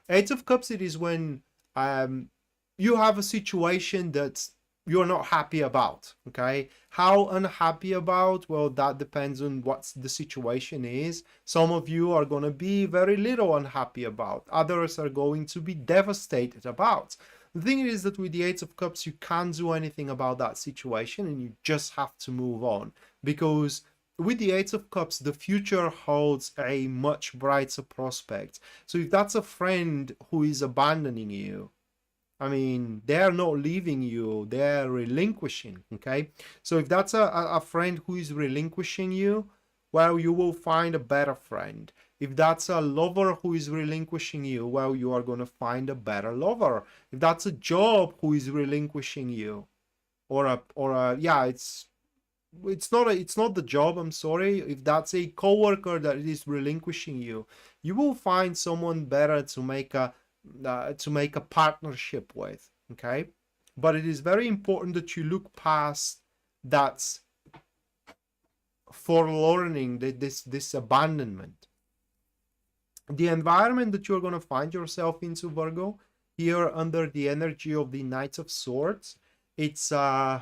Eight of Cups, it is when you have a situation that you're not happy about. Okay, how unhappy about? Well, that depends on what the situation is. Some of you are going to be very little unhappy about, others are going to be devastated about. The thing is that with the Eight of Cups, you can't do anything about that situation, and you just have to move on, because with the Eight of Cups, the future holds a much brighter prospect. So if that's a friend who is abandoning you, I mean, they're not leaving you, they're relinquishing, okay? So if that's a friend who is relinquishing you, well, you will find a better friend. If that's a lover who is relinquishing you, well, you are going to find a better lover. If that's a job who is relinquishing you, yeah, it's not the job, I'm sorry. If that's a coworker that is relinquishing you, you will find someone better to make a partnership with, okay? But it is very important that you look past that forlorning, this abandonment. The environment that you're going to find yourself into, Virgo, here under the energy of the Knight of Swords, it's in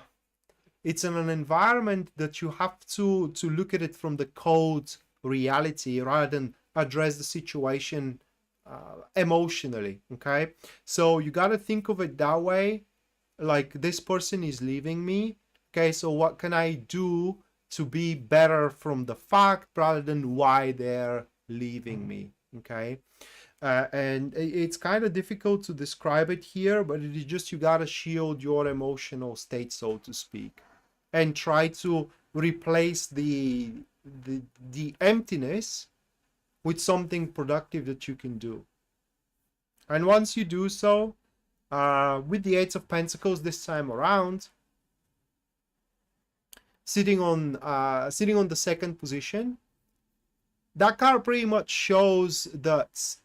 an environment that you have to look at it from the cold reality rather than address the situation emotionally, okay? So you got to think of it that way, like, this person is leaving me, okay? So what can I do to be better from the fact rather than why they're leaving me, okay? And it's kind of difficult to describe it here, but it is just, you got to shield your emotional state, so to speak, and try to replace the emptiness with something productive that you can do. And once you do so, with the Eight of Pentacles this time around, sitting on the second position, that card pretty much shows that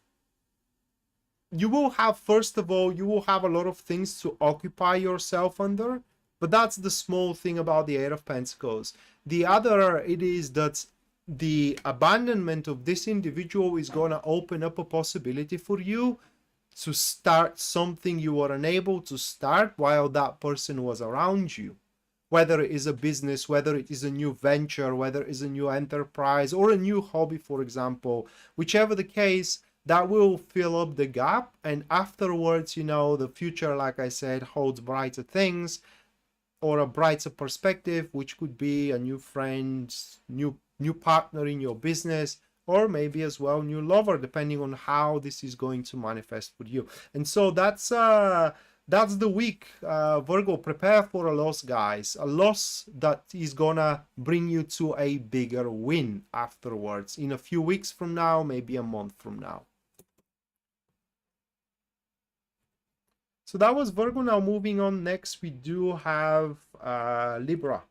you will have, first of all, you will have a lot of things to occupy yourself under, but that's the small thing about the Eight of Pentacles. The other, it is that the abandonment of this individual is going to open up a possibility for you to start something you were unable to start while that person was around you. Whether it is a business, whether it is a new venture, whether it is a new enterprise or a new hobby, for example, whichever the case, that will fill up the gap. And afterwards, you know, the future, like I said, holds brighter things, or a brighter perspective, which could be a new friend, new partner in your business, or maybe as well new lover, depending on how this is going to manifest for you. And so that's the week, Virgo. Prepare for a loss, guys, a loss that is gonna bring you to a bigger win afterwards, in a few weeks from now, maybe a month from now. So that was Virgo. Now moving on, next we do have Libra.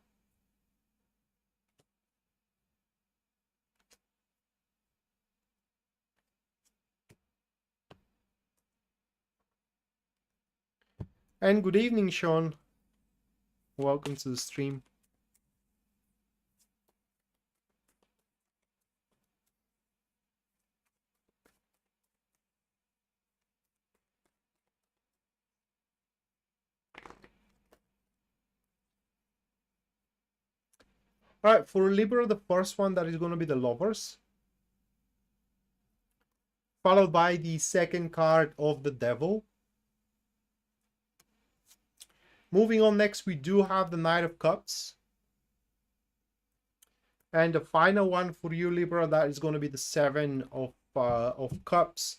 And good evening, Sean. Welcome to the stream. All right, for Libra, the first one, that is going to be the Lovers, followed by the second card of the Devil. Moving on, next we do have the Knight of Cups. And the final one for you, Libra, that is going to be the Seven of Cups.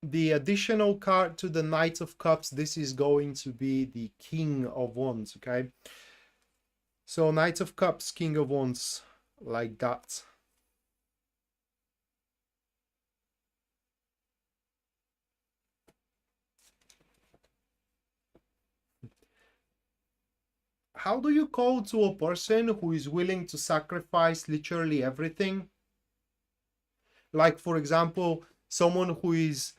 The additional card to the Knight of Cups, this is going to be the King of Wands, okay? So Knight of Cups, King of Wands, like that. How do you call to a person who is willing to sacrifice literally everything? Like, for example, someone who is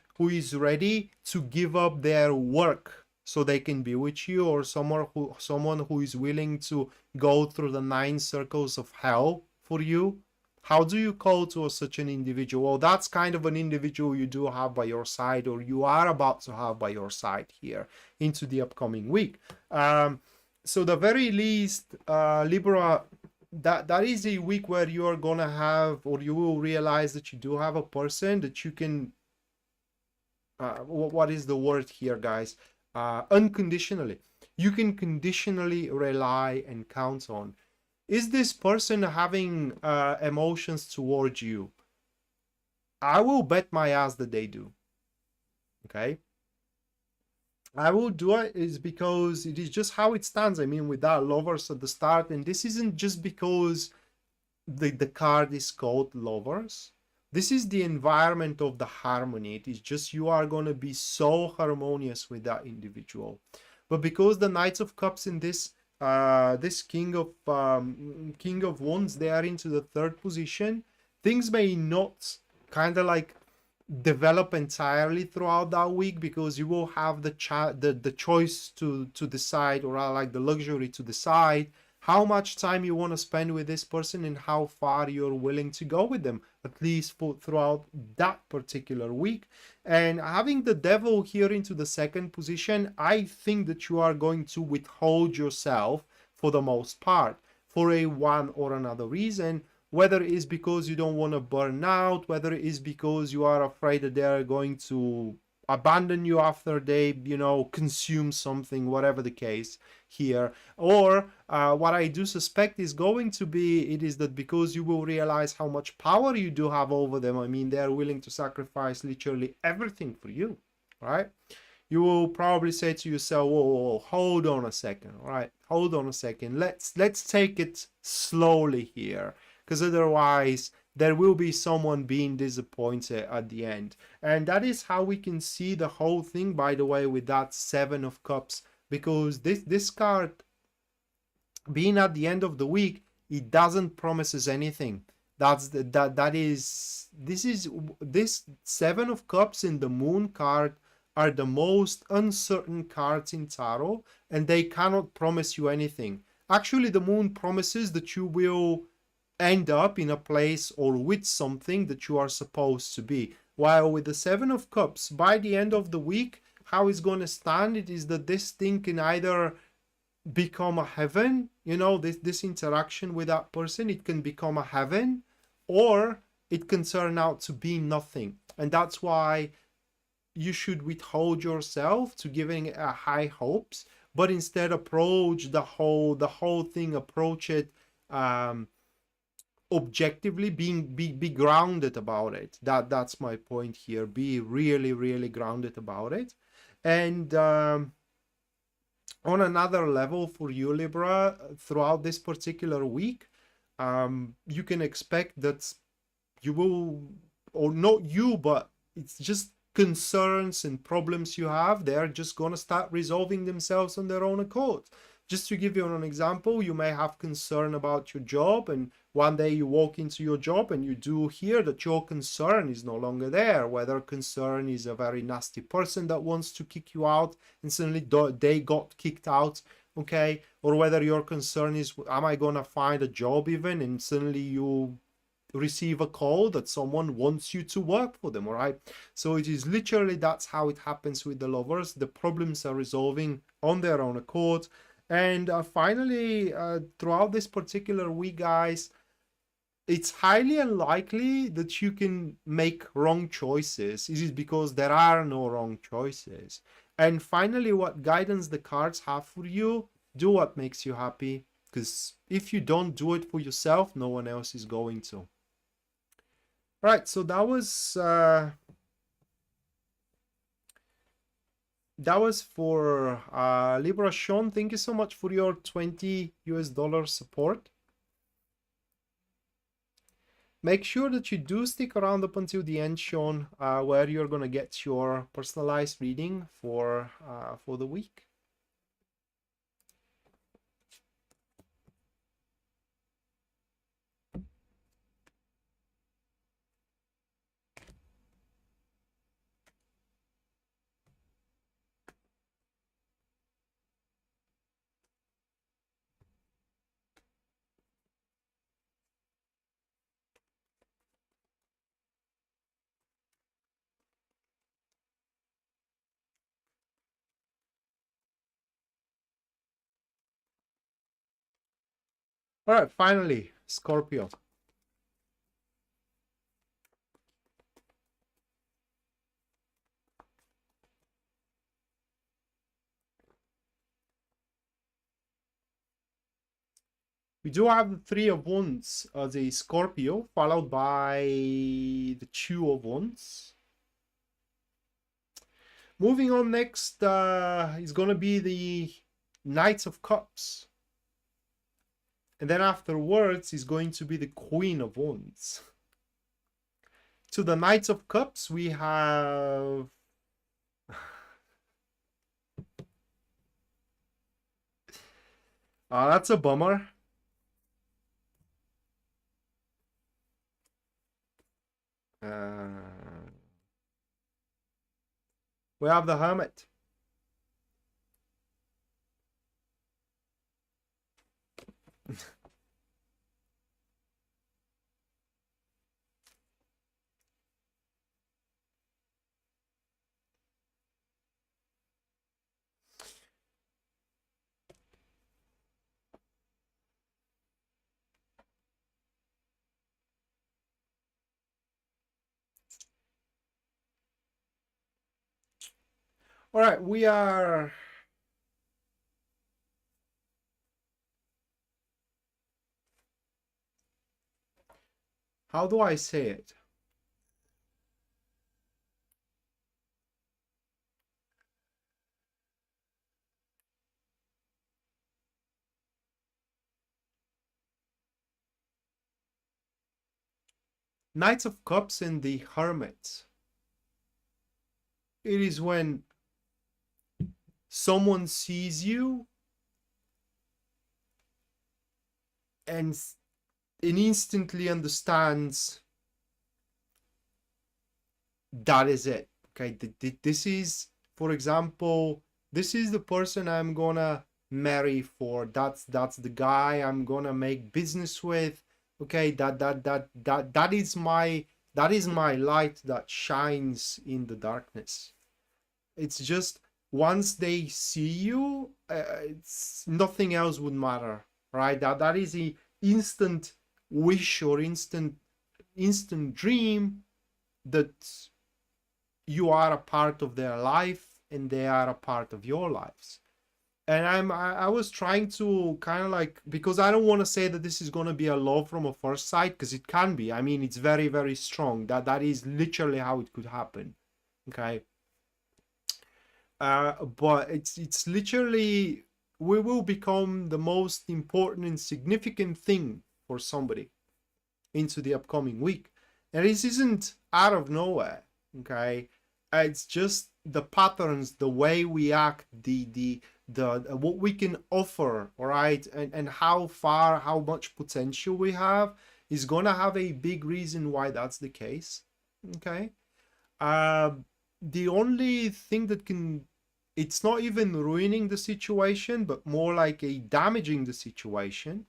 ready to give up their work so they can be with you, or someone who is willing to go through the 9 circles of hell for you. How do you call to such an individual? Well, that's kind of an individual you do have by your side, or you are about to have by your side here into the upcoming week. So the very least, Libra, that is a week where you are gonna have, or you will realize that you do have a person that you can, what is the word here, guys? Unconditionally. You can conditionally rely and count on. Is this person having emotions towards you? I will bet my ass that they do. Okay. I will do it is because it is just how it stands. I mean, with that lovers at the start, and this isn't just because the card is called lovers. This is the environment of the harmony. It is just you are going to be so harmonious with that individual. But because the Knights of Cups in this this King of Wands, they are into the third position, things may not kind of like develop entirely throughout that week, because you will have the choice to decide, or like the luxury to decide how much time you want to spend with this person and how far you're willing to go with them, at least for throughout that particular week. And having the devil here into the second position, I think that you are going to withhold yourself for the most part for a one or another reason, whether it is because you don't want to burn out, whether it is because you are afraid that they are going to abandon you after they, consume something, whatever the case here. Or what I do suspect is going to be, it is that because you will realize how much power you do have over them. I mean, they are willing to sacrifice literally everything for you, right? You will probably say to yourself, whoa, hold on a second, all right? Hold on a second. Let's take it slowly here, because otherwise there will be someone being disappointed at the end. And that is how we can see the whole thing, by the way, with that Seven of Cups, because this card being at the end of the week, it doesn't promises anything. This Seven of Cups in the Moon card are the most uncertain cards in tarot, and they cannot promise you anything. Actually, the Moon promises that you will end up in a place or with something that you are supposed to be. While with the Seven of Cups, by the end of the week, how it's going to stand, it is that this thing can either become a heaven, this interaction with that person, it can become a heaven, or it can turn out to be nothing. And that's why you should withhold yourself to giving high hopes, but instead approach the whole thing, approach it objectively, be grounded about it. That's my point here. Be really, really grounded about it. And on another level for you, Libra, throughout this particular week, you can expect that you will, or not you, but it's just concerns and problems you have, they're just going to start resolving themselves on their own accord. Just to give you an example, you may have concern about your job, and one day you walk into your job and you do hear that your concern is no longer there. Whether concern is a very nasty person that wants to kick you out and suddenly they got kicked out, okay? Or whether your concern is, am I going to find a job even, and suddenly you receive a call that someone wants you to work for them, all right? So it is literally, that's how it happens with the lovers. The problems are resolving on their own accord. And finally, throughout this particular week, guys, it's highly unlikely that you can make wrong choices. It is because there are no wrong choices. And finally, what guidance the cards have for you, do what makes you happy. Because if you don't do it for yourself, no one else is going to. Right, so that was for Libra. Sean, thank you so much for your $20 support. Make sure that you do stick around up until the end, Sean, where you're gonna get your personalized reading for the week. All right, finally, Scorpio. We do have the Three of Wands as a Scorpio, followed by the Two of Wands. Moving on next is going to be the Knights of Cups. And then afterwards is going to be the Queen of Wands. To the Knights of Cups, we have... that's a bummer. We have the Hermit. All right, we are... How do I say it? Knights of Cups and the Hermit. It is when someone sees you and instantly understands that is it. Okay, this is, for example, this is the person I'm gonna marry for. That's the guy I'm gonna make business with. Okay, that is my light that shines in the darkness. It's just once they see you, it's nothing else would matter, right? That is the instant wish or instant dream that you are a part of their life and they are a part of your lives. And I was trying to kind of like, because I don't want to say that this is going to be a love from a first sight, because it can be. I mean, it's very, very strong. That is literally how it could happen. Okay. But it's literally, we will become the most important and significant thing for somebody into the upcoming week. And this isn't out of nowhere. Okay. It's just the patterns, the way we act, the what we can offer, all right, and how much potential we have is gonna have a big reason why that's the case. Okay. The only thing that can, it's not even ruining the situation, but more like a damaging the situation,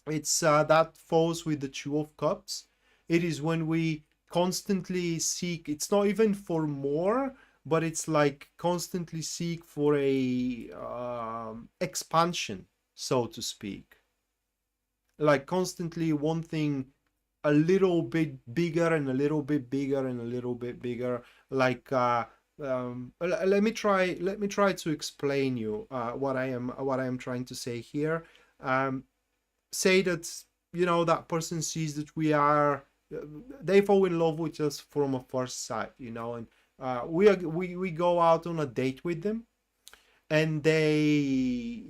it's that falls with the Two of Cups. It is when we constantly seek, it's not even for more, but it's like constantly seek for a expansion, so to speak, like constantly wanting a little bit bigger and a little bit bigger and a little bit bigger. Like let me try to explain you what I am trying to say here. Say that, you know, that person sees that they fall in love with us from a first sight, you know, and we go out on a date with them, and they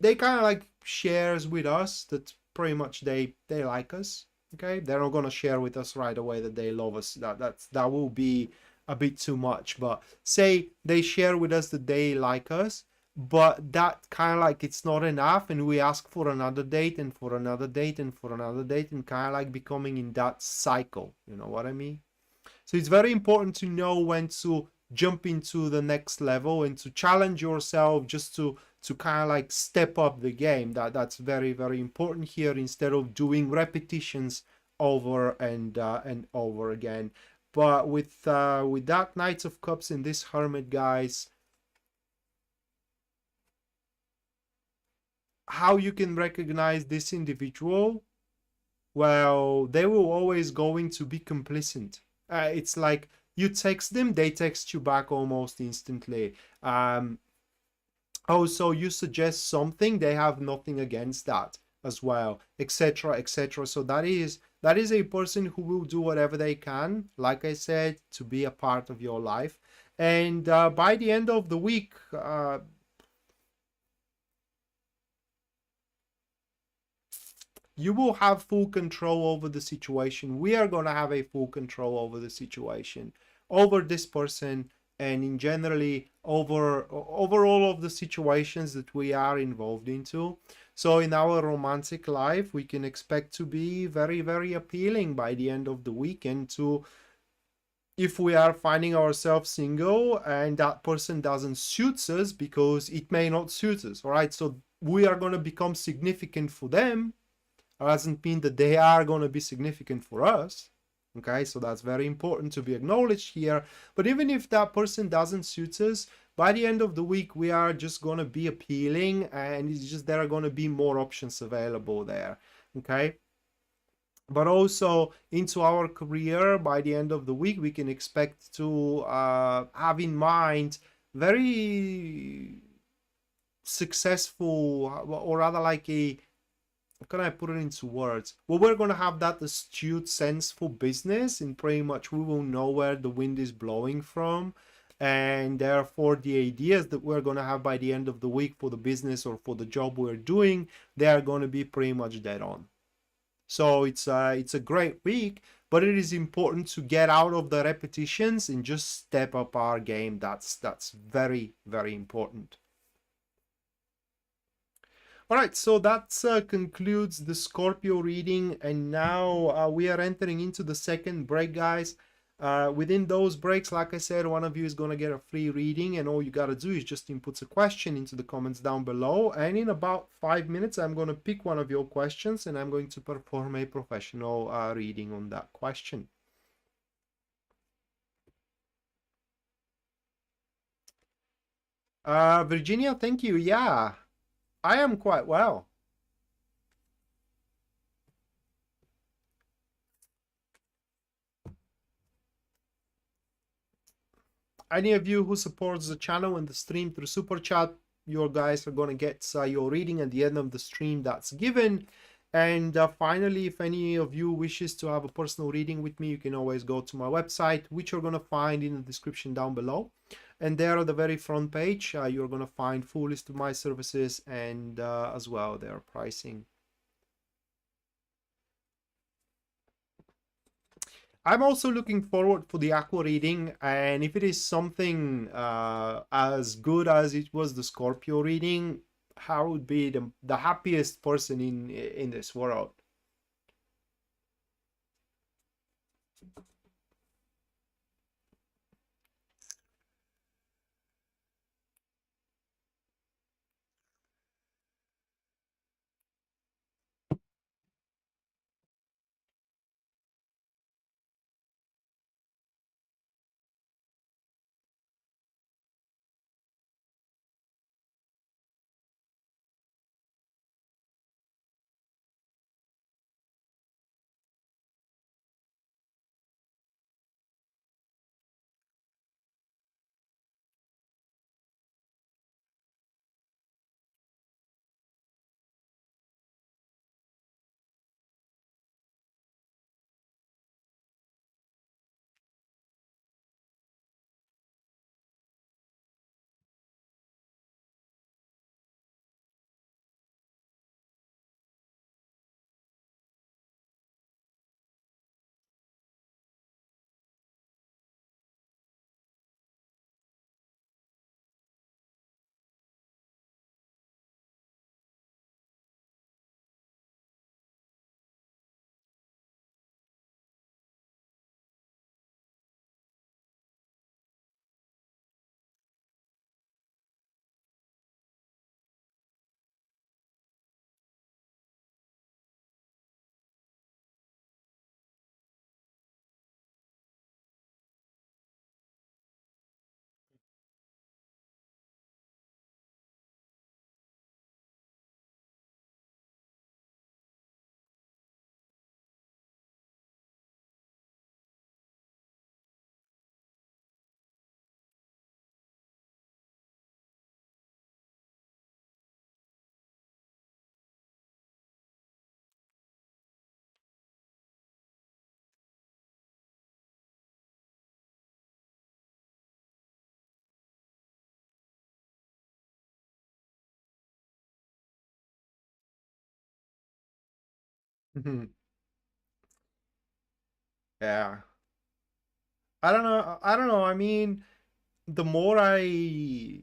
kind of like shares with us that pretty much they like us. Okay, they're not gonna share with us right away that they love us. That will be a bit too much. But say they share with us that they like us, but that kind of like it's not enough, and we ask for another date and for another date and for another date, and kind of like becoming in that cycle. You know what I mean? So it's very important to know when to jump into the next level and to challenge yourself, just to kind of like step up the game. That's very, very important here, instead of doing repetitions over and over again. But with that Knights of Cups and this Hermit, guys, how you can recognize this individual? Well, they will always going to be complacent. It's like you text them, they text you back almost instantly. Also, you suggest something, they have nothing against that as well, etc., etc. So that is a person who will do whatever they can, like I said, to be a part of your life. And by the end of the week, you will have full control over the situation. We are going to have a full control over the situation, over this person, and in generally over all of the situations that we are involved into. So in our romantic life, we can expect to be very, very appealing by the end of the weekend. To if we are finding ourselves single and that person doesn't suit us, because it may not suit us, all right? So we are going to become significant for them, doesn't mean that they are going to be significant for us. Okay, so that's very important to be acknowledged here. But even if that person doesn't suit us, by the end of the week, we are just going to be appealing, and it's just there are going to be more options available there. Okay, but also into our career, by the end of the week, we can expect to have in mind very successful, or rather like a, how can I put it into words? Well, we're going to have that astute sense for business, and pretty much we will know where the wind is blowing from. And therefore, the ideas that we're going to have by the end of the week for the business or for the job we're doing, they are going to be pretty much dead on. So it's a great week, but it is important to get out of the repetitions and just step up our game. That's very, very important. All right, so that concludes the Scorpio reading, and now we are entering into the second break, guys. Within those breaks, like I said, one of you is going to get a free reading, and all you got to do is just input a question into the comments down below, and in about 5 minutes, I'm going to pick one of your questions, and I'm going to perform a professional reading on that question. Virginia, thank you. Yeah, I am quite well. Any of you who supports the channel and the stream through super chat, your guys are going to get your reading at the end of the stream that's given. And finally, if any of you wishes to have a personal reading with me, you can always go to my website, which you're going to find in the description down below. And there at the very front page, you're going to find full list of my services, and as well their pricing. I'm also looking forward for the aqua reading, and if it is something as good as it was the Scorpio reading, I would be the happiest person in this world. Yeah. I don't know. I don't know. I mean, the more I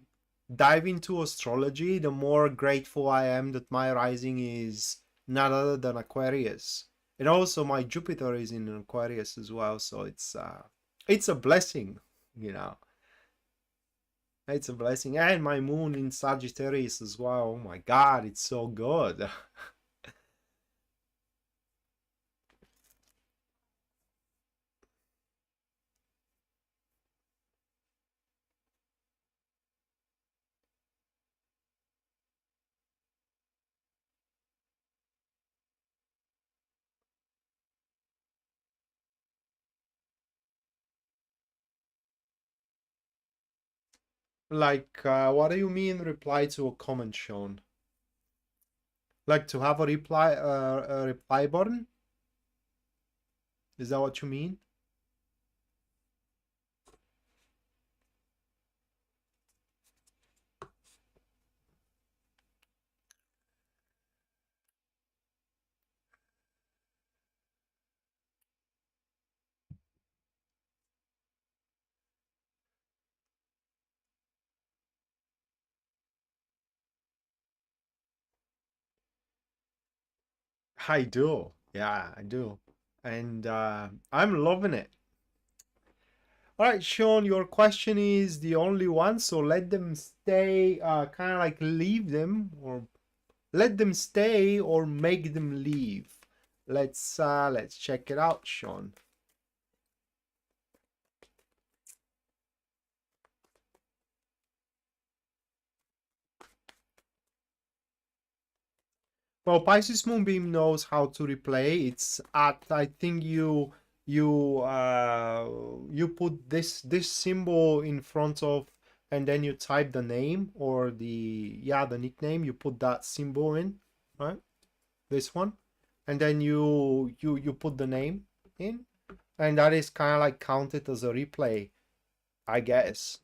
dive into astrology, the more grateful I am that my rising is none other than Aquarius. And also my Jupiter is in Aquarius as well, so it's a blessing, you know. It's a blessing. And my moon in Sagittarius as well. Oh my god, it's so good. Like, what do you mean reply to a comment, Sean? Like to have a reply button? Is that what you mean? I do. Yeah, I do. And I'm loving it. All right, Sean, your question is the only one, so let them stay, kind of like leave them, or let them stay or make them leave. Let's check it out, Sean. Well, Pisces Moonbeam knows how to replay. It's at, I think you put this symbol in front of, and then you type the name or the nickname. You put that symbol in, right? This one, and then you put the name in, and that is kind of like counted as a replay, I guess.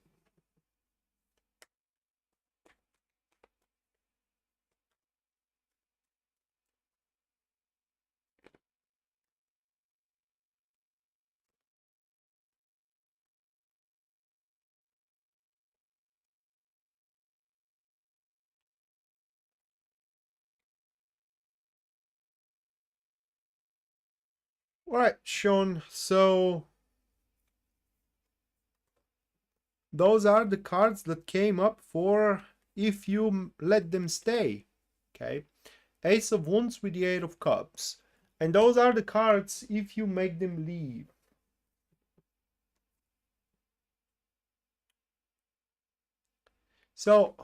All right, Sean. So those are the cards that came up for if you let them stay. Okay. Ace of Wands with the Eight of Cups. And those are the cards if you make them leave. So,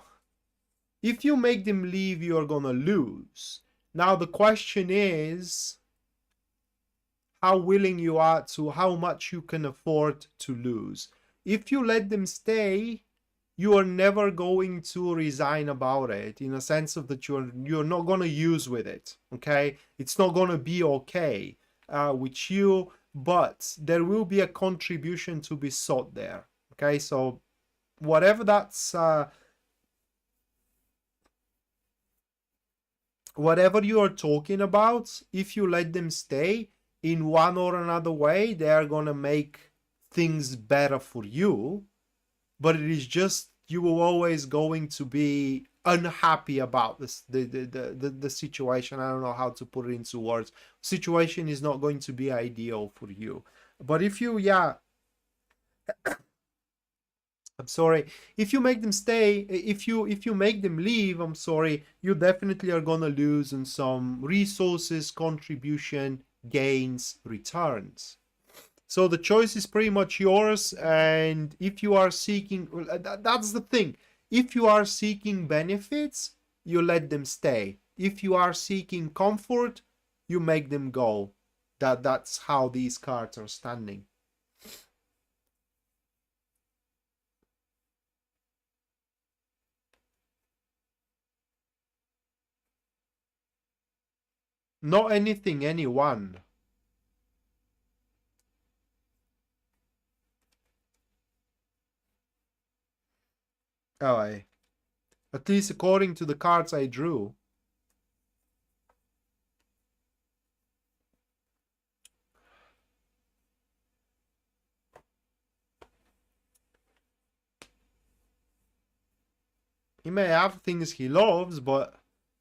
if you make them leave, you're gonna lose. Now, the question is how willing you are to, how much you can afford to lose. If you let them stay, you are never going to resign about it, in a sense of that you're not going to use with it. Okay, it's not going to be okay with you, but there will be a contribution to be sought there. Okay, so whatever that's whatever you are talking about, if you let them stay in one or another way, they are going to make things better for you, but it is just you are always going to be unhappy about this the situation. I don't know how to put it into words. Situation is not going to be ideal for you. But if you, yeah, I'm sorry, if you make them stay, if you make them leave, I'm sorry, you definitely are gonna lose on some resources, contribution, gains, returns. So the choice is pretty much yours. And if you are seeking, that's the thing. If you are seeking benefits, you let them stay. If you are seeking comfort, you make them go. That's how these cards are standing. Not anything, anyone. Oh, at least according to the cards I drew. He may have things he loves, but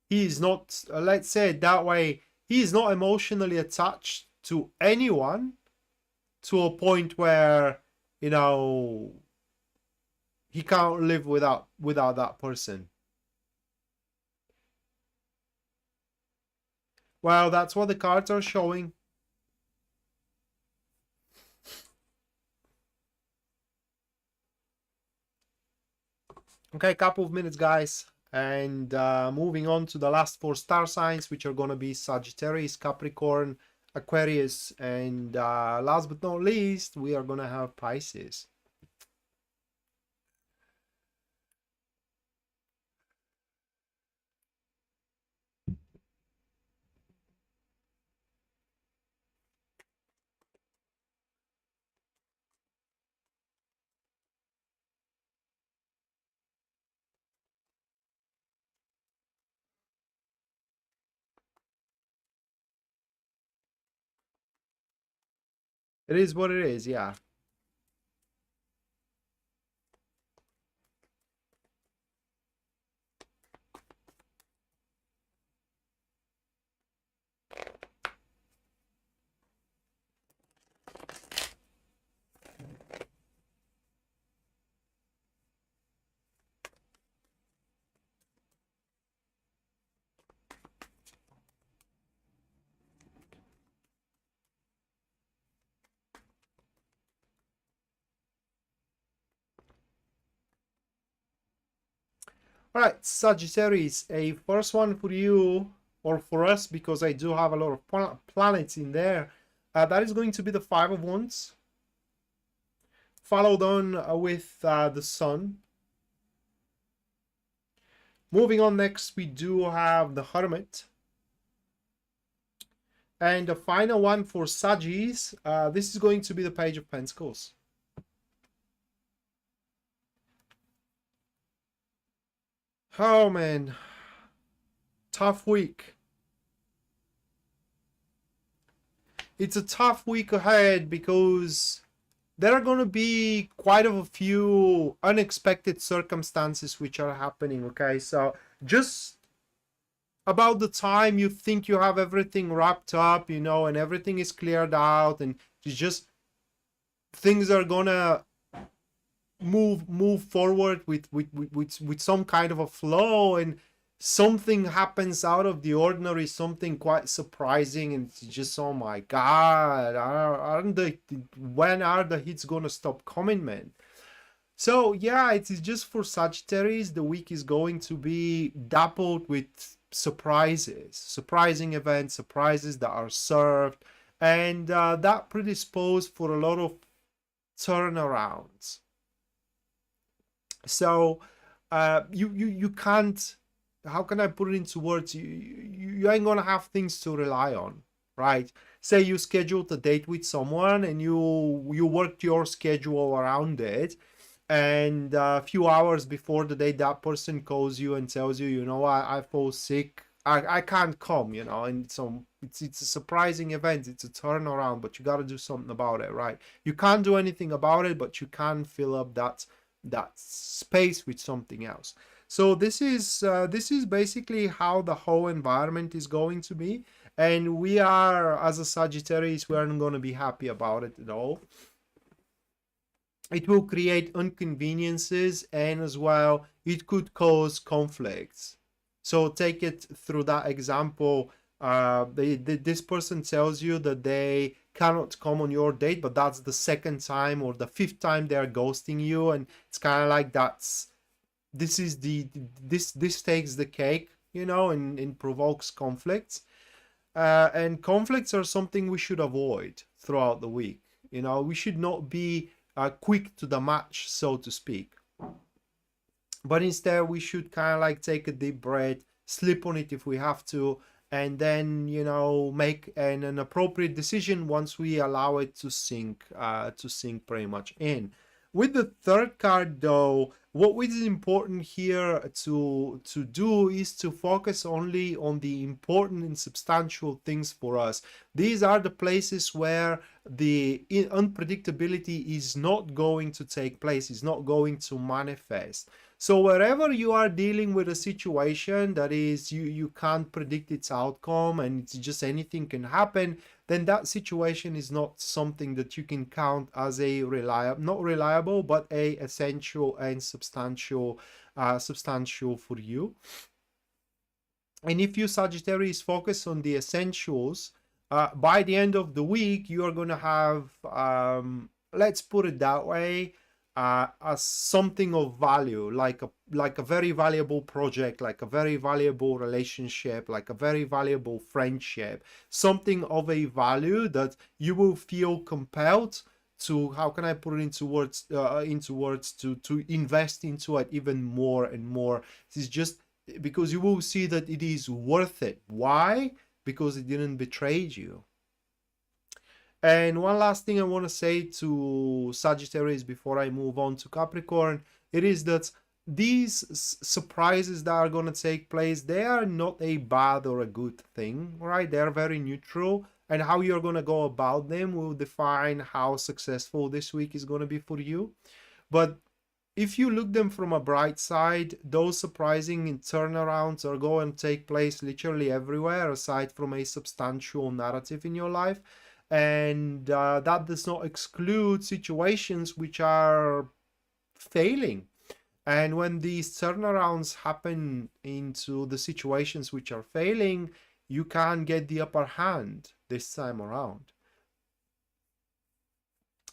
he's not, let's say it that way, he's not emotionally attached to anyone to a point where, you know, he can't live without that person. Well, that's what the cards are showing. Okay, couple of minutes, guys. And moving on to the last 4 star signs, which are going to be Sagittarius, Capricorn, Aquarius, and last but not least, we are going to have Pisces. It is what it is, yeah. All right, Sagittarius, a first one for you or for us, because I do have a lot of planets in there. That is going to be the 5 of Wands, followed on with the Sun. Moving on next, we do have the Hermit. And the final one for Sagittarius, this is going to be the Page of Pentacles. Oh man, tough week. It's a tough week ahead because there are going to be quite a few unexpected circumstances which are happening, okay? So just about the time you think you have everything wrapped up, you know, and everything is cleared out, and you just things are gonna move forward with some kind of a flow, and something happens out of the ordinary, something quite surprising, and it's just, oh my god, when are the hits gonna stop coming, man? So yeah, it is just for Sagittarius, the week is going to be dappled with surprises, surprising events, surprises that are served, and that predisposed for a lot of turnarounds. So you can't, how can I put it into words? You ain't gonna have things to rely on, right? Say you scheduled a date with someone and you worked your schedule around it, and a few hours before the date, that person calls you and tells you, you know, I fall sick, I can't come, you know, and so it's a surprising event, it's a turnaround, but you got to do something about it, right? You can't do anything about it, but you can fill up that space with something else. So this is basically how the whole environment is going to be, and we are, as a Sagittarius, we aren't going to be happy about it at all. It will create inconveniences, and as well it could cause conflicts. So take it through that example. This person tells you that they cannot come on your date, but that's the 2nd time or the 5th time they're ghosting you, and it's kind of like this takes the cake, you know, and provokes conflicts. And conflicts are something we should avoid throughout the week. You know, we should not be quick to the match, so to speak, but instead we should kind of like take a deep breath, slip on it if we have to, and then, you know, make an appropriate decision once we allow it to sink pretty much in. With the 3rd card though, what is important here to do is to focus only on the important and substantial things for us. These are the places where the unpredictability is not going to take place, is not going to manifest. So wherever you are dealing with a situation that is you can't predict its outcome and it's just anything can happen, then that situation is not something that you can count as a reliable, not reliable, but a essential and substantial for you. And if you Sagittarius focus on the essentials, by the end of the week, you are going to have, let's put it that way, as something of value, like a very valuable project, like a very valuable relationship, like a very valuable friendship, something of a value that you will feel compelled to, how can I put it into words, to invest into it even more and more. This is just because you will see that it is worth it. Why? Because it didn't betray you. And one last thing I want to say to Sagittarius before I move on to Capricorn, it is that these surprises that are going to take place, they are not a bad or a good thing, right? They're very neutral, and how you're going to go about them will define how successful this week is going to be for you. But if you look them from a bright side, those surprising turnarounds are going to take place literally everywhere aside from a substantial narrative in your life. And that does not exclude situations which are failing. And when these turnarounds happen into the situations which are failing, you can get the upper hand this time around.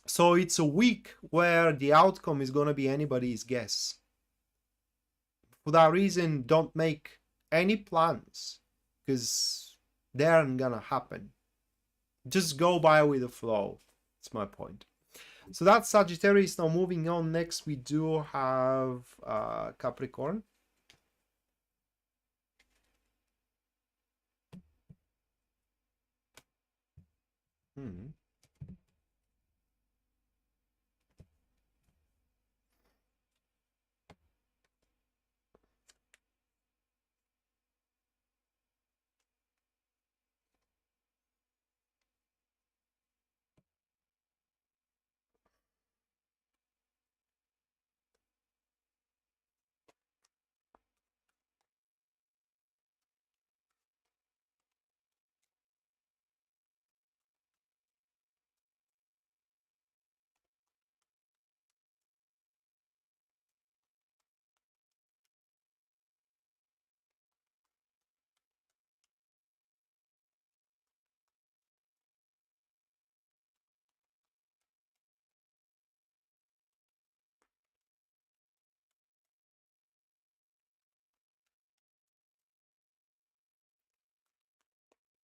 So it's a week where the outcome is going to be anybody's guess. For that reason, don't make any plans because they aren't going to happen. Just go by with the flow. That's my point. So that's Sagittarius. Now moving on, next we do have Capricorn.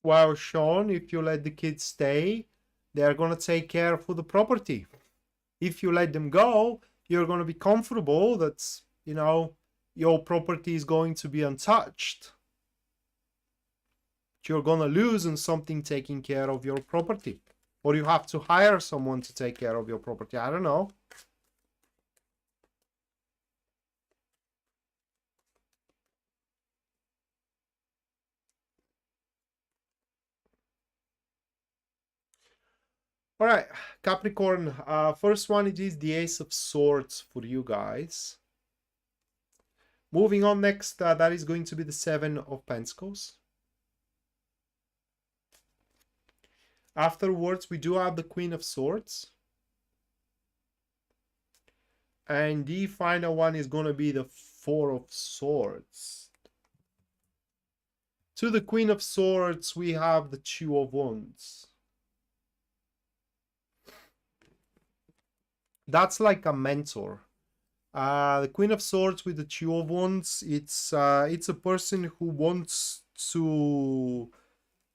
Well, Sean, if you let the kids stay, they're going to take care for the property. If you let them go, you're going to be comfortable that, you know, your property is going to be untouched. You're going to lose on something taking care of your property. Or you have to hire someone to take care of your property. I don't know. All right, Capricorn, first one, it is the Ace of Swords for you guys. Moving on next, that is going to be the Seven of Pentacles. Afterwards, we do have the Queen of Swords. And the final one is going to be the Four of Swords. To the Queen of Swords, we have the Two of Wands. That's like a mentor. The Queen of Swords with the Two of Wands, it's a person who wants to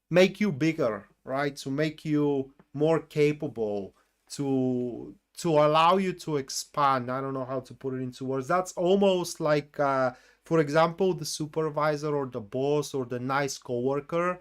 make you bigger, right? To make you more capable, to allow you to expand. I don't know how to put it into words. That's almost like, for example, the supervisor or the boss or the nice coworker.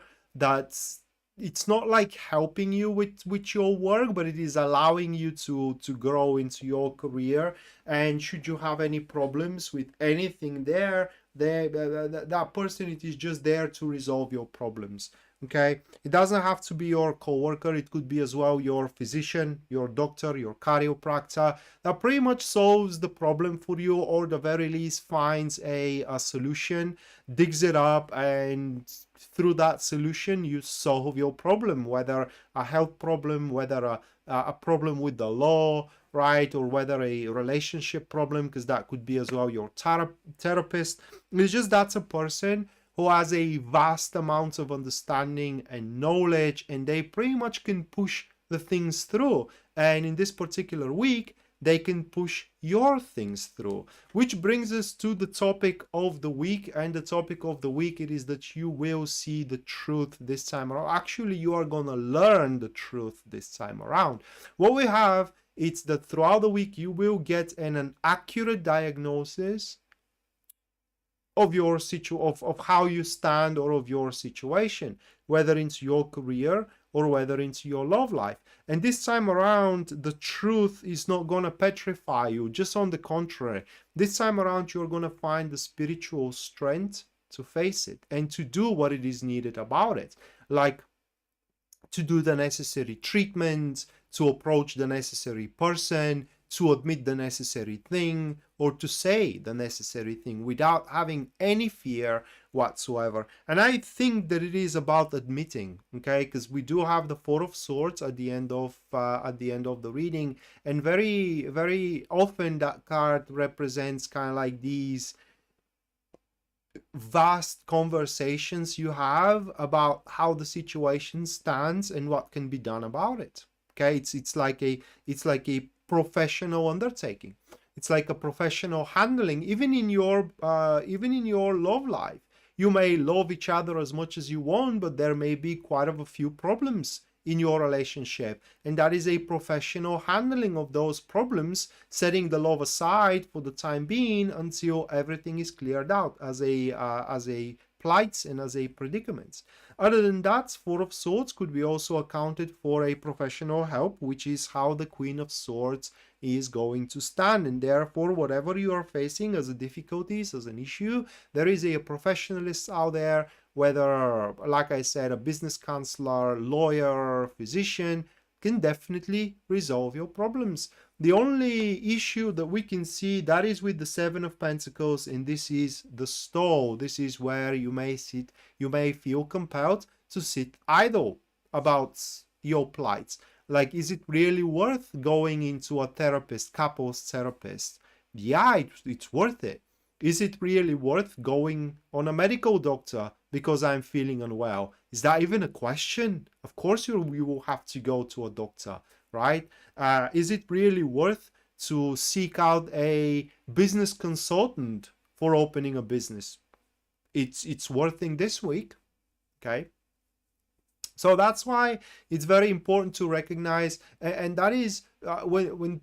It's not like helping you with your work, but it is allowing you to grow into your career. And should you have any problems with anything there, that person, it is just there to resolve your problems, Okay, it doesn't have to be your coworker, it could be as well your physician, your doctor, your chiropractor, that pretty much solves the problem for you, or the very least finds a solution, digs it up, and through that solution you solve your problem, whether a health problem, whether a problem with the law, right, or whether a relationship problem, because that could be as well your therapist. It's just that's a person who has a vast amount of understanding and knowledge, and they pretty much can push the things through. And in this particular week, they can push your things through, which brings us to the topic of the week. And the topic of the week, it is that you will see the truth this time around. Actually, you are gonna learn the truth this time around. What we have, it's that throughout the week you will get an accurate diagnosis of your of how you stand, or of your situation, whether it's your career or whether it's your love life. And this time around, the truth is not going to petrify you. Just on the contrary, this time around you're going to find the spiritual strength to face it and to do what it is needed about it, like to do the necessary treatment, to approach the necessary person, to admit the necessary thing, or to say the necessary thing without having any fear whatsoever. And I think that it is about admitting, okay, because we do have the Four of Swords at the end of the reading, and very often that card represents kind of like these vast conversations you have about how the situation stands and what can be done about it. Okay, it's like a professional undertaking. It's like a professional handling, even in your love life. You may love each other as much as you want, but there may be quite a few problems in your relationship, and that is a professional handling of those problems, setting the love aside for the time being until everything is cleared out as a plight and as a predicament. Other than that, Four of Swords could be also accounted for a professional help, which is how the Queen of Swords is going to stand. And therefore, whatever you are facing as a difficulties, as an issue, there is a professionalist out there, whether, like I said, a business counselor, lawyer, physician, can definitely resolve your problems. The only issue that we can see, that is with the Seven of Pentacles, and this is the stall. This is where you may feel compelled to sit idle about your plight. Like, is it really worth going into a therapist, couples therapist? Yeah, it's worth it. Is it really worth going on a medical doctor because I'm feeling unwell? Is that even a question? Of course you will have to go to a doctor, right? Is it really worth to seek out a business consultant for opening a business? It's worth it this week, okay? So that's why it's very important to recognize, and that is when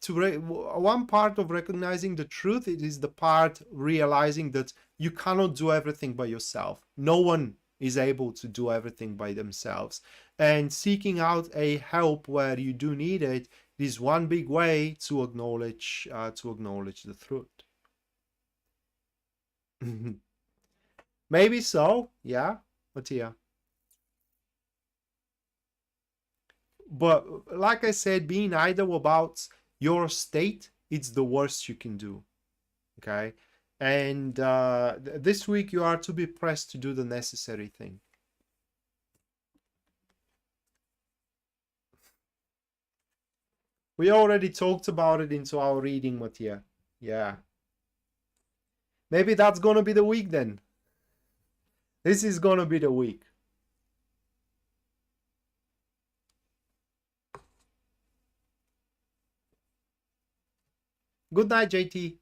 one part of recognizing the truth, it is the part realizing that you cannot do everything by yourself. No one is able to do everything by themselves, and seeking out a help where you do need it is one big way to acknowledge the truth. Maybe so, yeah, but yeah. But like I said, being idle about your state, it's the worst you can do, okay? And this week you are to be pressed to do the necessary thing. We already talked about it into our reading, Mattia. Yeah. Maybe that's gonna be the week then. This is gonna be the week. Good night, JT.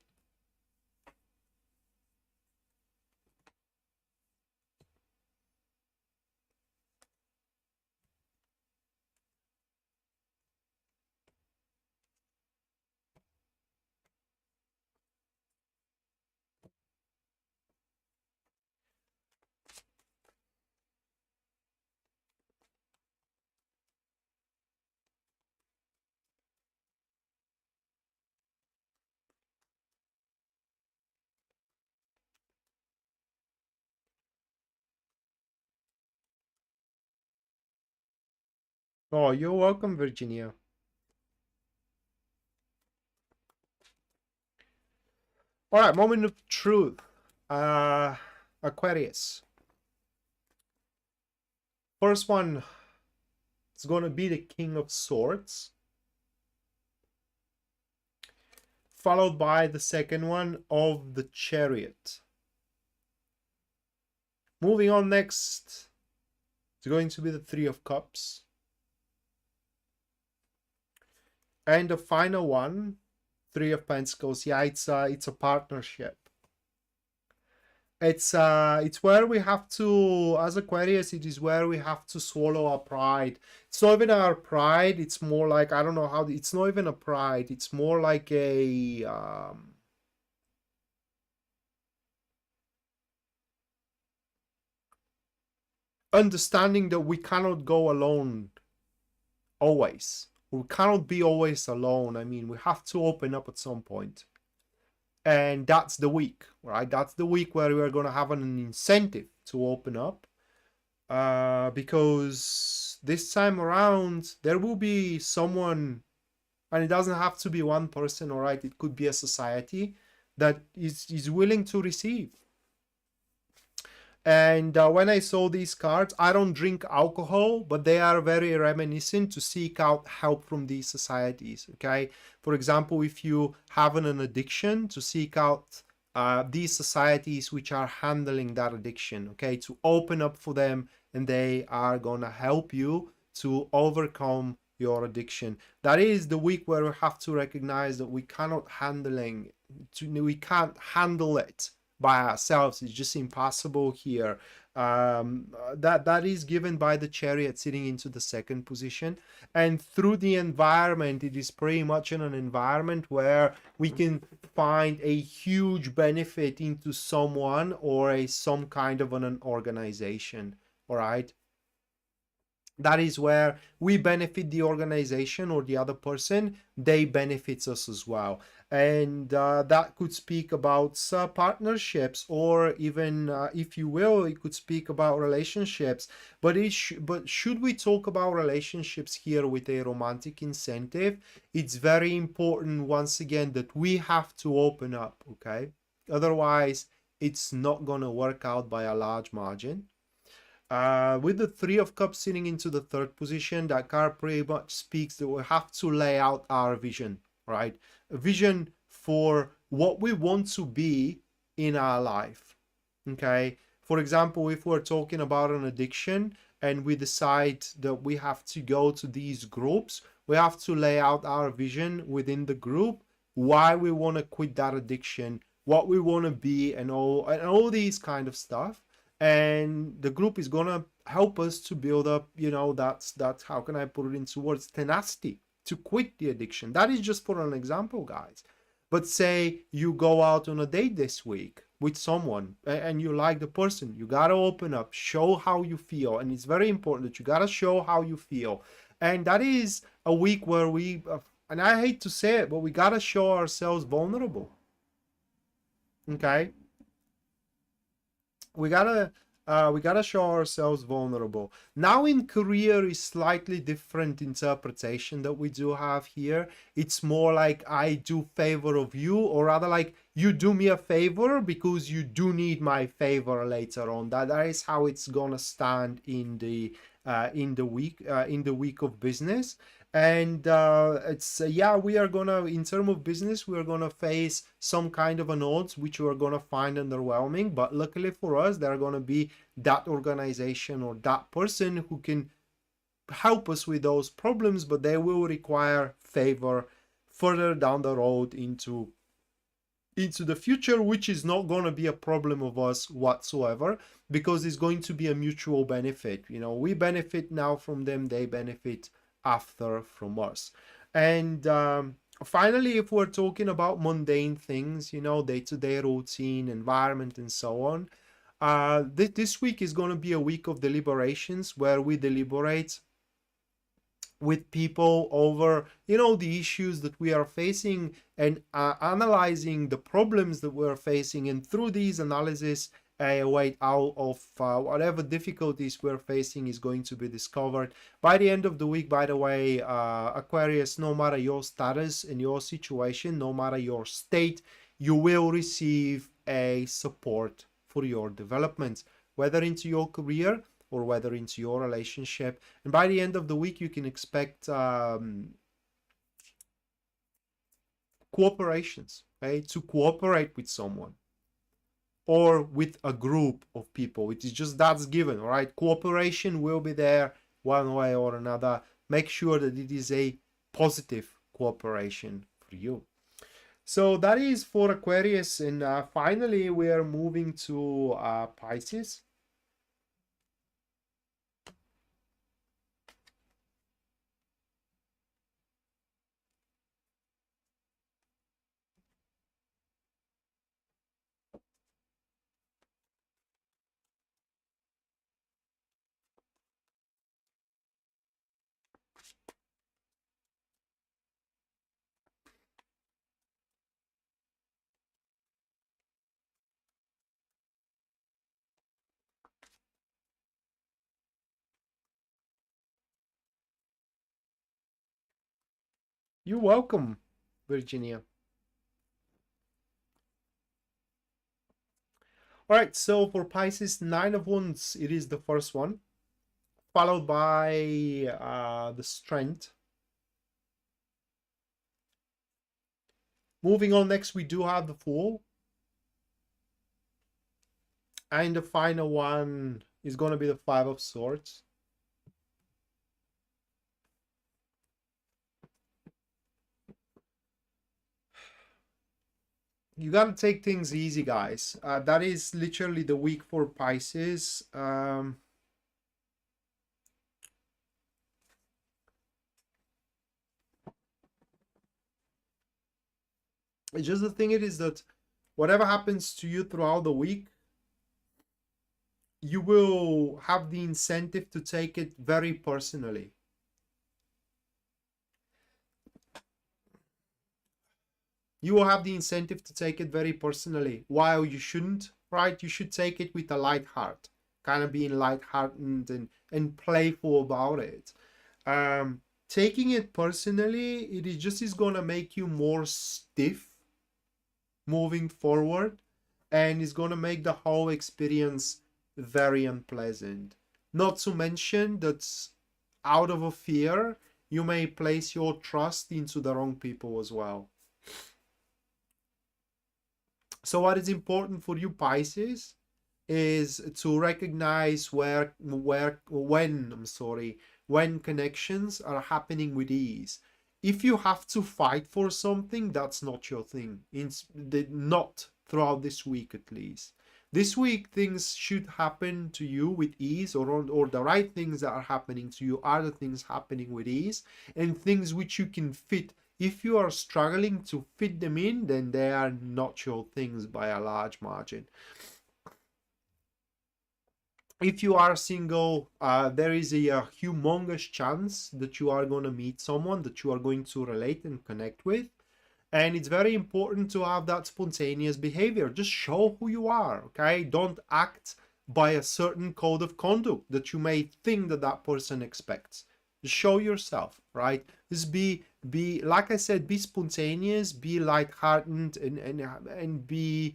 Oh, you're welcome, Virginia. All right, moment of truth. Aquarius. First one is going to be the King of Swords, followed by the second one of the Chariot. Moving on next, it's going to be the Three of Cups. And the final one, Three of Pentacles. Yeah, it's a partnership. It's where we have to, as Aquarius, it is where we have to swallow our pride. It's not even our pride, it's more like, I don't know how, it's not even a pride, it's more like a understanding that we cannot go alone always. We cannot be always alone. I mean, we have to open up at some point. And that's the week, right? That's the week where we're going to have an incentive to open up. Because this time around, there will be someone, and it doesn't have to be one person, all right? It could be a society that is willing to receive. And when I saw these cards, I don't drink alcohol, but they are very reminiscent to seek out help from these societies, okay? For example, if you have an addiction, to seek out these societies which are handling that addiction, okay? To open up for them, and they are going to help you to overcome your addiction. That is the week where we have to recognize that we can't handle it by ourselves. It's just impossible here. That is given by the Chariot sitting into the second position, and through the environment, it is pretty much in an environment where we can find a huge benefit into someone or some kind of an organization. All right, that is where we benefit the organization, or the other person, they benefits us as well. And that could speak about partnerships, or even if you will, it could speak about relationships. But should we talk about relationships here with a romantic incentive, it's very important once again that we have to open up, okay? Otherwise it's not going to work out by a large margin. With the Three of Cups sitting into the third position, that card pretty much speaks that we have to lay out our vision, right? A vision for what we want to be in our life, okay? For example, if we're talking about an addiction and we decide that we have to go to these groups, we have to lay out our vision within the group, why we want to quit that addiction, what we want to be, and all these kind of stuff. And the group is gonna help us to build up, that's how can I put it into words, tenacity to quit the addiction. That is just for an example, guys. But say you go out on a date this week with someone and you like the person, you gotta open up, show how you feel. And it's very important that you gotta show how you feel. And that is a week where we, and I hate to say it, but we gotta show ourselves vulnerable, okay? We gotta show ourselves vulnerable. Now in career is slightly different interpretation that we do have here. It's more like I do favor of you, or rather like you do me a favor because you do need my favor later on. That is how it's gonna stand in the week of business. And it's yeah, we are gonna, in terms of business, we are gonna face some kind of an odds which we are gonna find underwhelming, but luckily for us, there are gonna be that organization or that person who can help us with those problems, but they will require favor further down the road into the future, which is not going to be a problem of us whatsoever, because it's going to be a mutual benefit. We benefit now from them, they benefit after from us. And finally, if we're talking about mundane things, day-to-day routine, environment, and so on, this week is going to be a week of deliberations, where we deliberate with people over the issues that we are facing, and analyzing the problems that we're facing. And through these analysis a way out of whatever difficulties we're facing is going to be discovered. By the end of the week, by the way, Aquarius, no matter your status and your situation, no matter your state, you will receive a support for your development, whether into your career or whether into your relationship. And by the end of the week, you can expect cooperations, okay? To cooperate with someone or with a group of people. It is just that's given, all right? Cooperation will be there one way or another. Make sure that it is a positive cooperation for you. So that is for Aquarius. And finally, we are moving to Pisces. You're welcome, Virginia. All right, so for Pisces, 9 of Wands, it is the first one, followed by the Strength. Moving on, next we do have the Fool. And the final one is going to be the 5 of Swords. You got to take things easy, guys. That is literally the week for Pisces. It's just the thing it is that whatever happens to you throughout the week, you will have the incentive to take it very personally. You will have the incentive to take it very personally, while you shouldn't, right? You should take it with a light heart, kind of being lighthearted and playful about it. Taking it personally, it is going to make you more stiff moving forward, and it's going to make the whole experience very unpleasant. Not to mention that out of a fear, you may place your trust into the wrong people as well. So what is important for you, Pisces, is to recognize when connections are happening with ease. If you have to fight for something, that's not your thing. Not throughout this week, at least. This week, things should happen to you with ease, or the right things that are happening to you are the things happening with ease, and things which you can fit. If you are struggling to fit them in, then they are not your things by a large margin. If you are single, there is a humongous chance that you are going to meet someone that you are going to relate and connect with. And it's very important to have that spontaneous behavior. Just show who you are, okay? Don't act by a certain code of conduct that you may think that person expects. Just show yourself, right? Just be like I said, be spontaneous, be lighthearted, and be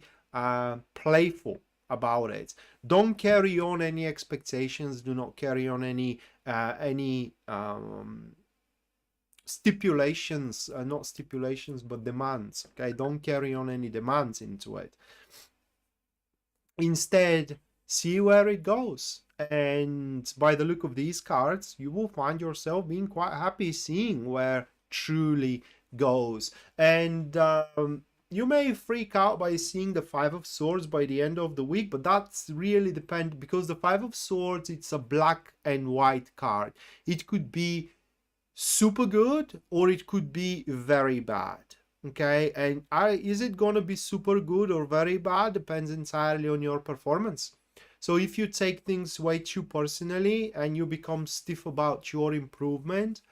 playful about it. Don't carry on any expectations. Do not carry on any stipulations, not stipulations, but demands. Okay, don't carry on any demands into it. Instead, see where it goes. And by the look of these cards, you will find yourself being quite happy seeing where truly goes. And you may freak out by seeing the 5 of Swords by the end of the week, but that's really dependent, because the 5 of Swords, it's a black and white card. It could be super good or it could be very bad. Okay, and is it going to be super good or very bad? Depends entirely on your performance. So if you take things way too personally and you become stiff about your improvement,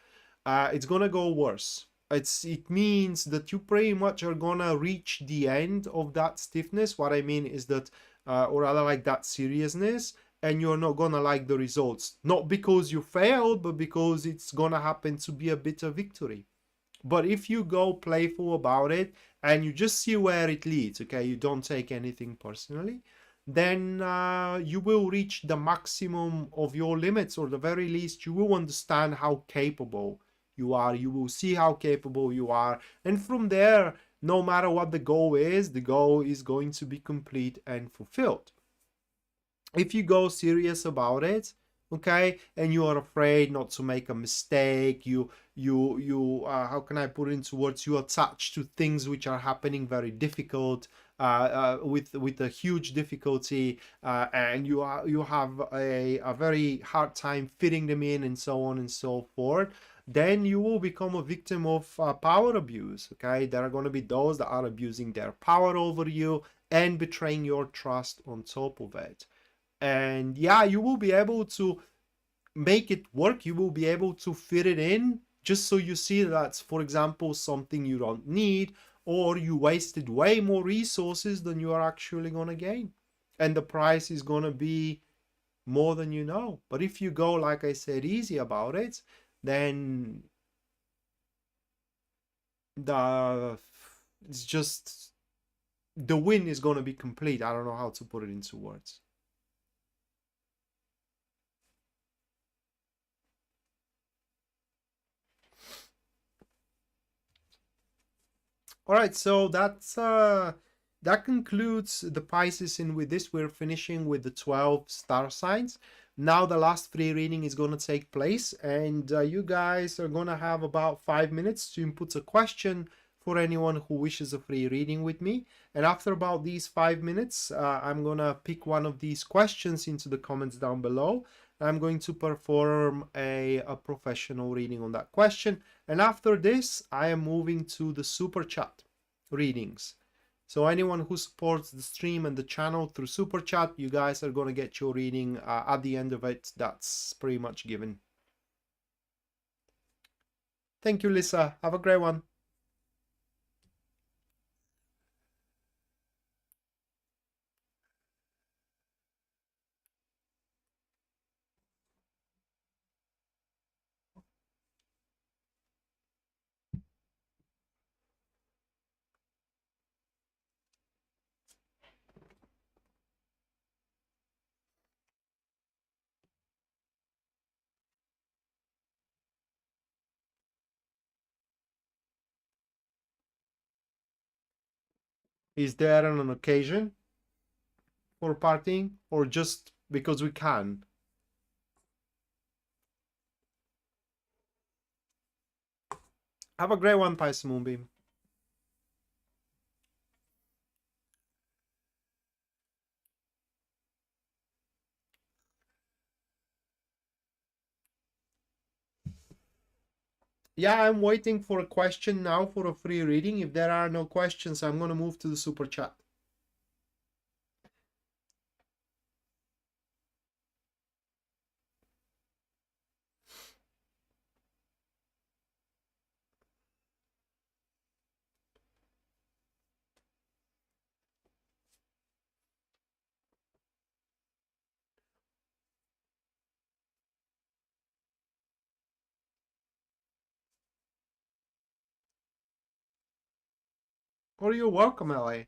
it's going to go worse. It means that you pretty much are going to reach the end of that stiffness. What I mean is that or rather like that seriousness, and you're not gonna like the results. Not because you failed, but because it's gonna happen to be a bitter victory. But if you go playful about it and you just see where it leads, okay, you don't take anything personally, then you will reach the maximum of your limits, or the very least you will understand how capable you are. You will see how capable you are, and from there, no matter what the goal is going to be complete and fulfilled. If you go serious about it, okay, and you are afraid not to make a mistake, how can I put it into words, you attach to things which are happening very difficult, with a huge difficulty, and you have a very hard time fitting them in, and so on and so forth, then you will become a victim of power abuse. Okay, there are going to be those that are abusing their power over you and betraying your trust on top of it. And yeah, you will be able to make it work. You will be able to fit it in, just so you see that's, for example, something you don't need, or you wasted way more resources than you are actually going to gain, and the price is going to be more than you know. But if you go, like I said, easy about it, then the it's just the win is going to be complete. I don't know how to put it into words. All right, so that concludes the Pisces, and with this we're finishing with the 12 star signs. Now the last free reading is going to take place, and you guys are going to have about 5 minutes to input a question for anyone who wishes a free reading with me. And after about these 5 minutes, I'm going to pick one of these questions into the comments down below. I'm going to perform a professional reading on that question. And after this, I am moving to the super chat readings. So anyone who supports the stream and the channel through super chat, you guys are going to get your reading at the end of it. That's pretty much given. Thank you, Lisa. Have a great one. Is there an occasion for partying, or just because we can? Have a great one, Pisces Moonbeam. Yeah, I'm waiting for a question now for a free reading. If there are no questions, I'm going to move to the super chat. Or you're welcome, LA.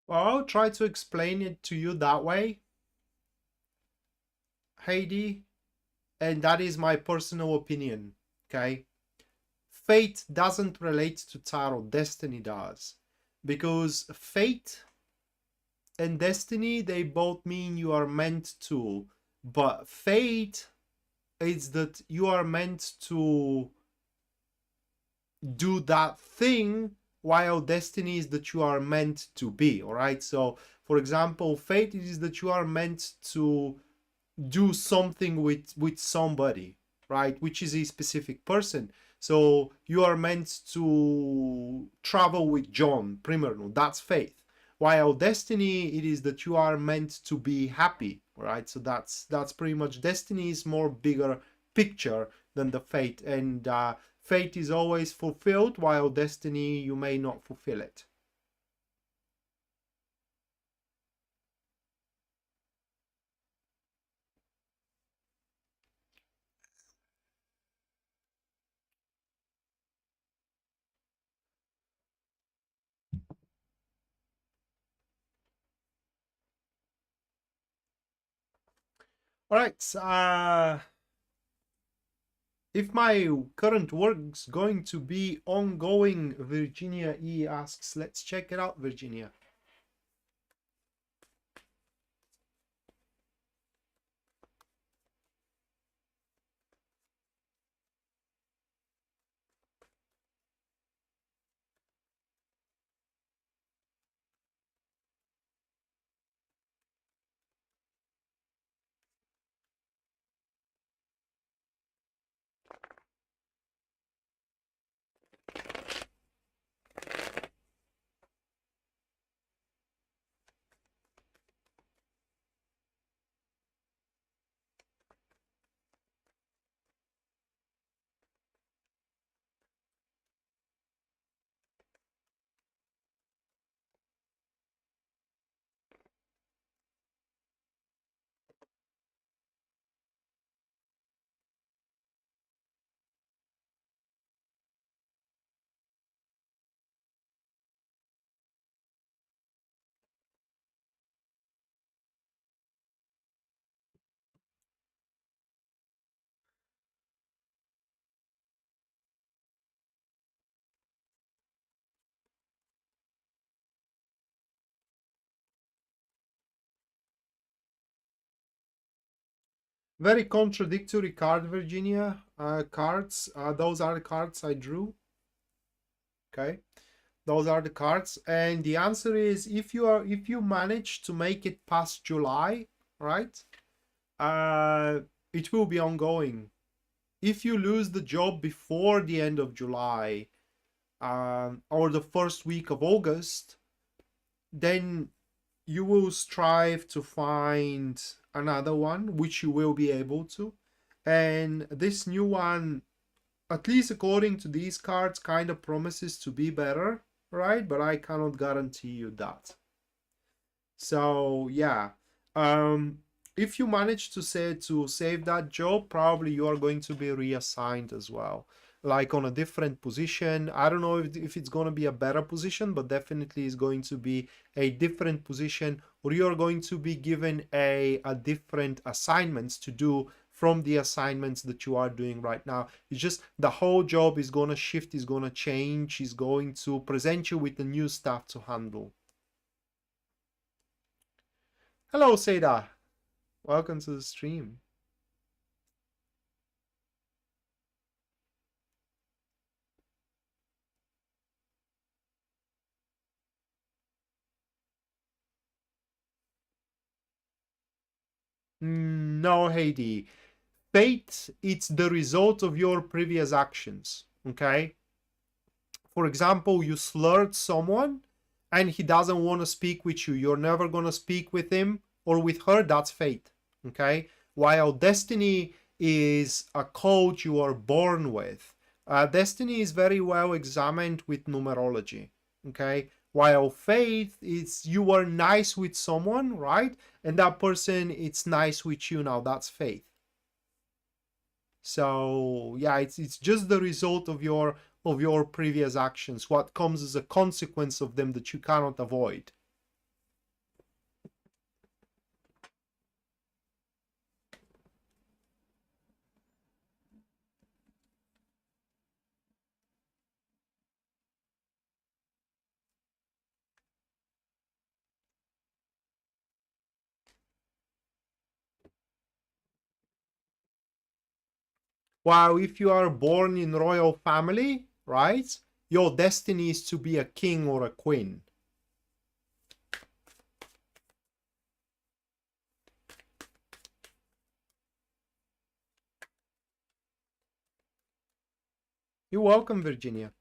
Well, I'll try to explain it to you that way, Heidi, and that is my personal opinion, okay? Fate doesn't relate to tarot, destiny does. Because fate and destiny, they both mean you are meant to, but fate is that you are meant to do that thing, while destiny is that you are meant to be. All right, so for example, fate is that you are meant to do something with somebody, right, which is a specific person. So you are meant to travel with John Primerno, that's fate. While destiny, it is that you are meant to be happy, right? So that's pretty much, destiny is more bigger picture than the fate, and fate is always fulfilled, while destiny, you may not fulfill it. All right, if my current work's going to be ongoing, Virginia E asks. Let's check it out, Virginia. Very contradictory card, Virginia. Cards. Those are the cards I drew. Okay, those are the cards, and the answer is, if you manage to make it past July, right? Uh, it will be ongoing. If you lose the job before the end of July, or the first week of August, then you will strive to find another one, which you will be able to. And this new one, at least according to these cards, kind of promises to be better, right? But I cannot guarantee you that. So yeah, um, if you manage to save that job, probably you are going to be reassigned as well, like on a different position. I don't know if it's going to be a better position, but definitely is going to be a different position, or you are going to be given a different assignments to do from the assignments that you are doing right now. It's just the whole job is going to shift, is going to change, is going to present you with the new stuff to handle. Hello, Seda. Welcome to the stream. No, Heidi. Fate, it's the result of your previous actions, okay? For example, you slurred someone and he doesn't want to speak with you. You're never going to speak with him or with her. That's fate, okay? While destiny is a code you are born with. Destiny is very well examined with numerology, okay? While fate is you are nice with someone, right? And that person, it's nice with you now. That's fate. So yeah, it's just the result of your previous actions, what comes as a consequence of them that you cannot avoid. While if you are born in royal family, right, your destiny is to be a king or a queen. You're welcome, Virginia.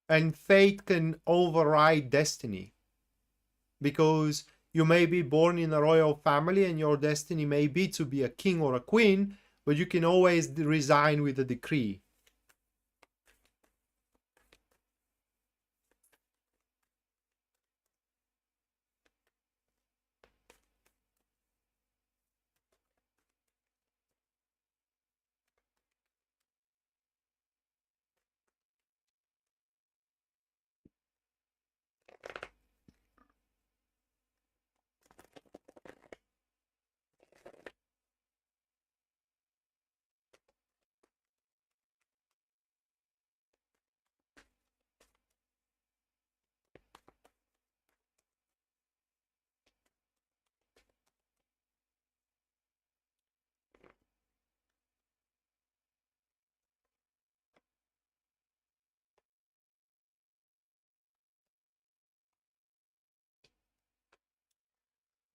And fate can override destiny, because you may be born in a royal family and your destiny may be to be a king or a queen, but you can always resign with a decree.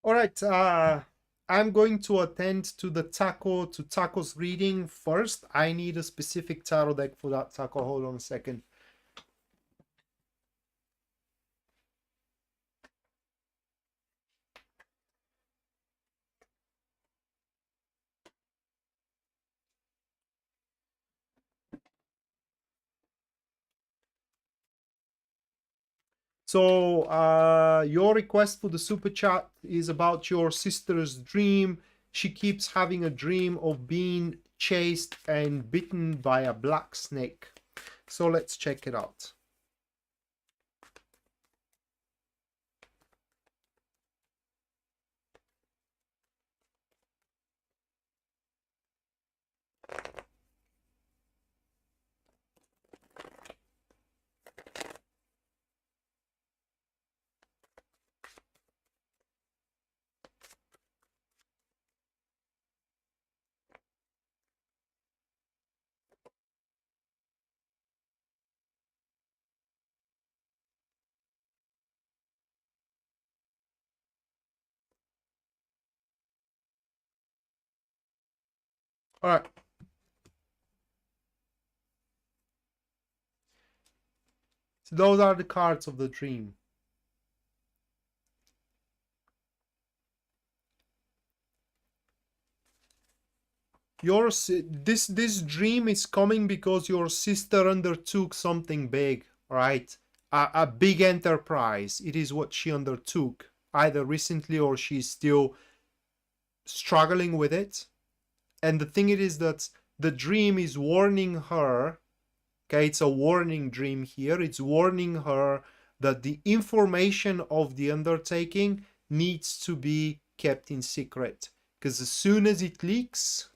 All right, I'm going to attend to the Taco's reading first. I need a specific tarot deck for that, Taco. Hold on a second. So your request for the super chat is about your sister's dream. She keeps having a dream of being chased and bitten by a black snake. So let's check it out. All right. So those are the cards of the dream. This dream is coming because your sister undertook something big, right? A big enterprise. It is what she undertook, either recently or she's still struggling with it. And the thing it is that the dream is warning her. Okay, it's a warning dream here. It's warning her that the information of the undertaking needs to be kept in secret, because as soon as it leaks,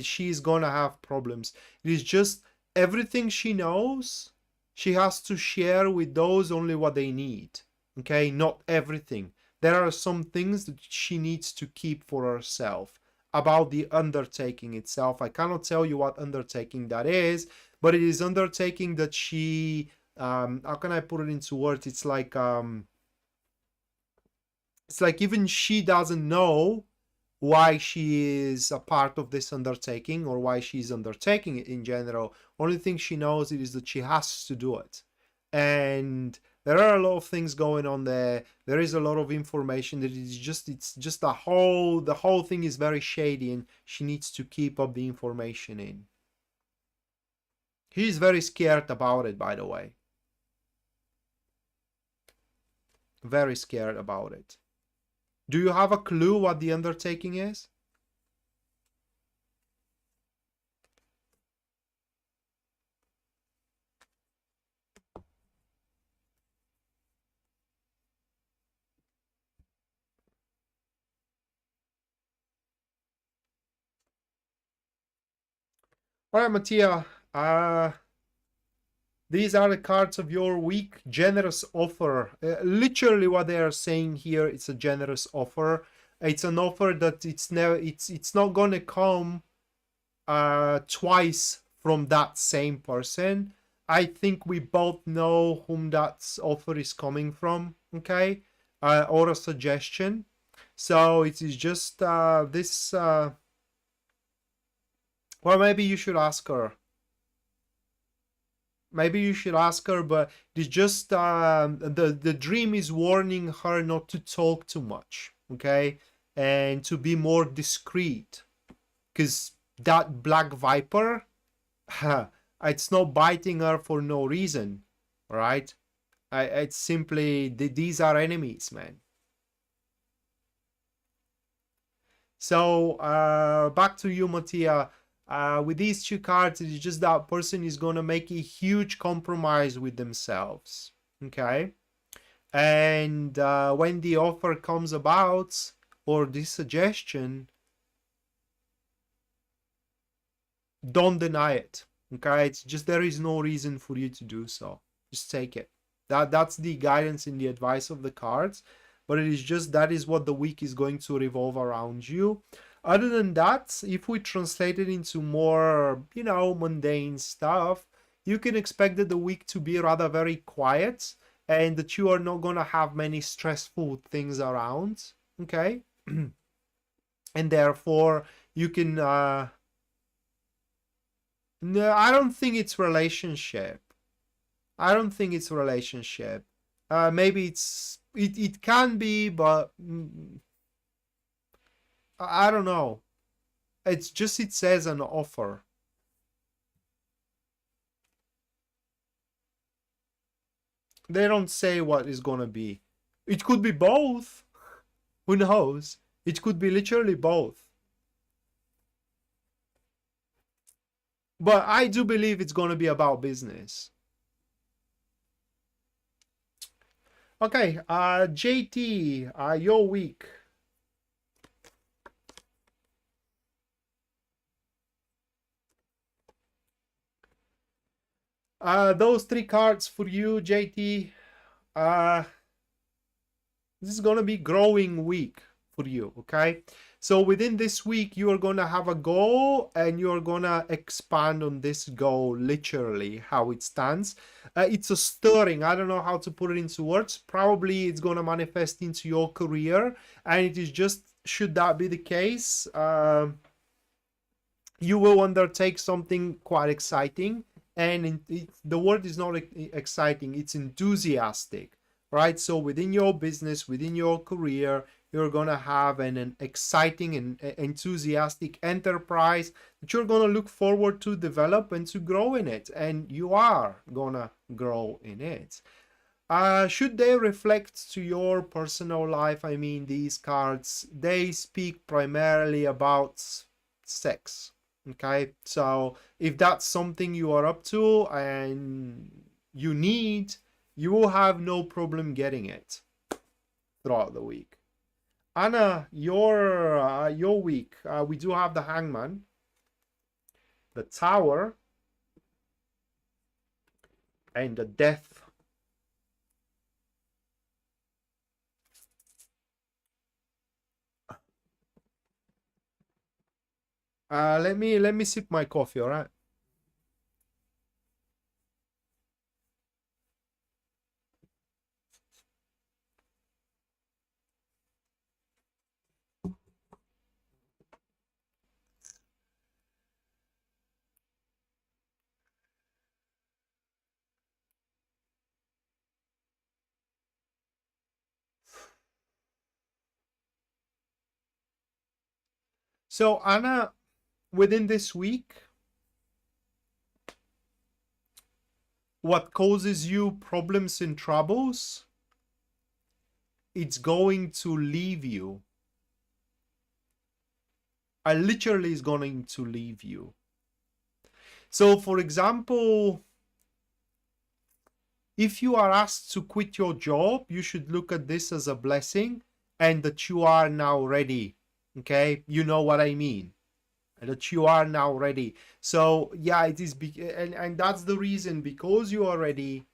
she's gonna have problems. It is just everything she knows, she has to share with those only what they need. Okay, not everything. There are some things that she needs to keep for herself about the undertaking itself. I cannot tell you what undertaking that is, but it is undertaking that she how can I put it into words? It's like even she doesn't know why she is a part of this undertaking or why she's undertaking it in general. Only thing she knows is that she has to do it. And there are a lot of things going on there. There is a lot of information that is just it's just the whole thing is very shady, and she needs to keep up the information in. He's very scared about it, by the way. Very scared about it. Do you have a clue what the undertaking is? All right, Mattia. These are the cards of your week. Generous offer. Literally what they are saying here, it's a generous offer. It's an offer that it's not gonna come twice from that same person. I think we both know whom that offer is coming from, okay? Or a suggestion. So it is just this. Well, maybe you should ask her. Maybe you should ask her, but it's just the dream is warning her not to talk too much, okay, and to be more discreet, because that black viper, it's not biting her for no reason, right? It's simply these are enemies, man. So back to you, Mattia. With these two cards, it's just that person is going to make a huge compromise with themselves, okay? And when the offer comes about, or this suggestion, don't deny it, okay? It's just there is no reason for you to do so. Just take it. That's the guidance and the advice of the cards, but it is just that is what the week is going to revolve around you. Other than that, if we translate it into more, you know, mundane stuff, you can expect that the week to be rather very quiet and that you are not going to have many stressful things around, okay? And therefore, you can... no, I don't think it's relationship. I don't think it's relationship. Maybe it can be, but... I don't know. It's just it says an offer. They don't say what is gonna be. It could be both. Who knows? It could be literally both. But I do believe it's gonna be about business. Okay, JT, your week. Those three cards for you, JT. This is gonna be growing week for you, okay? So within this week, you are gonna have a goal and you're gonna expand on this goal, literally, how it stands. It's a stirring. I don't know how to put it into words. Probably it's gonna manifest into your career, and it is just, should that be the case, you will undertake something quite exciting. And the word is not exciting, it's enthusiastic, right? So within your business, within your career, you're gonna have an exciting and enthusiastic enterprise that you're gonna look forward to develop and to grow in it, and you are gonna grow in it. Should they reflect to your personal life? I mean, these cards, they speak primarily about sex. Okay, so if that's something you are up to and you need, you will have no problem getting it throughout the week. Anna, your week, we do have the Hangman, the Tower, and the Death. Let me sip my coffee, all right? So Anna, within this week, what causes you problems and troubles, it's going to leave you. Literally is going to leave you. So for example, if you are asked to quit your job, you should look at this as a blessing and that you are now ready. Okay, you know what I mean. that you are now ready. So yeah, it is and that's the reason, because you are ready.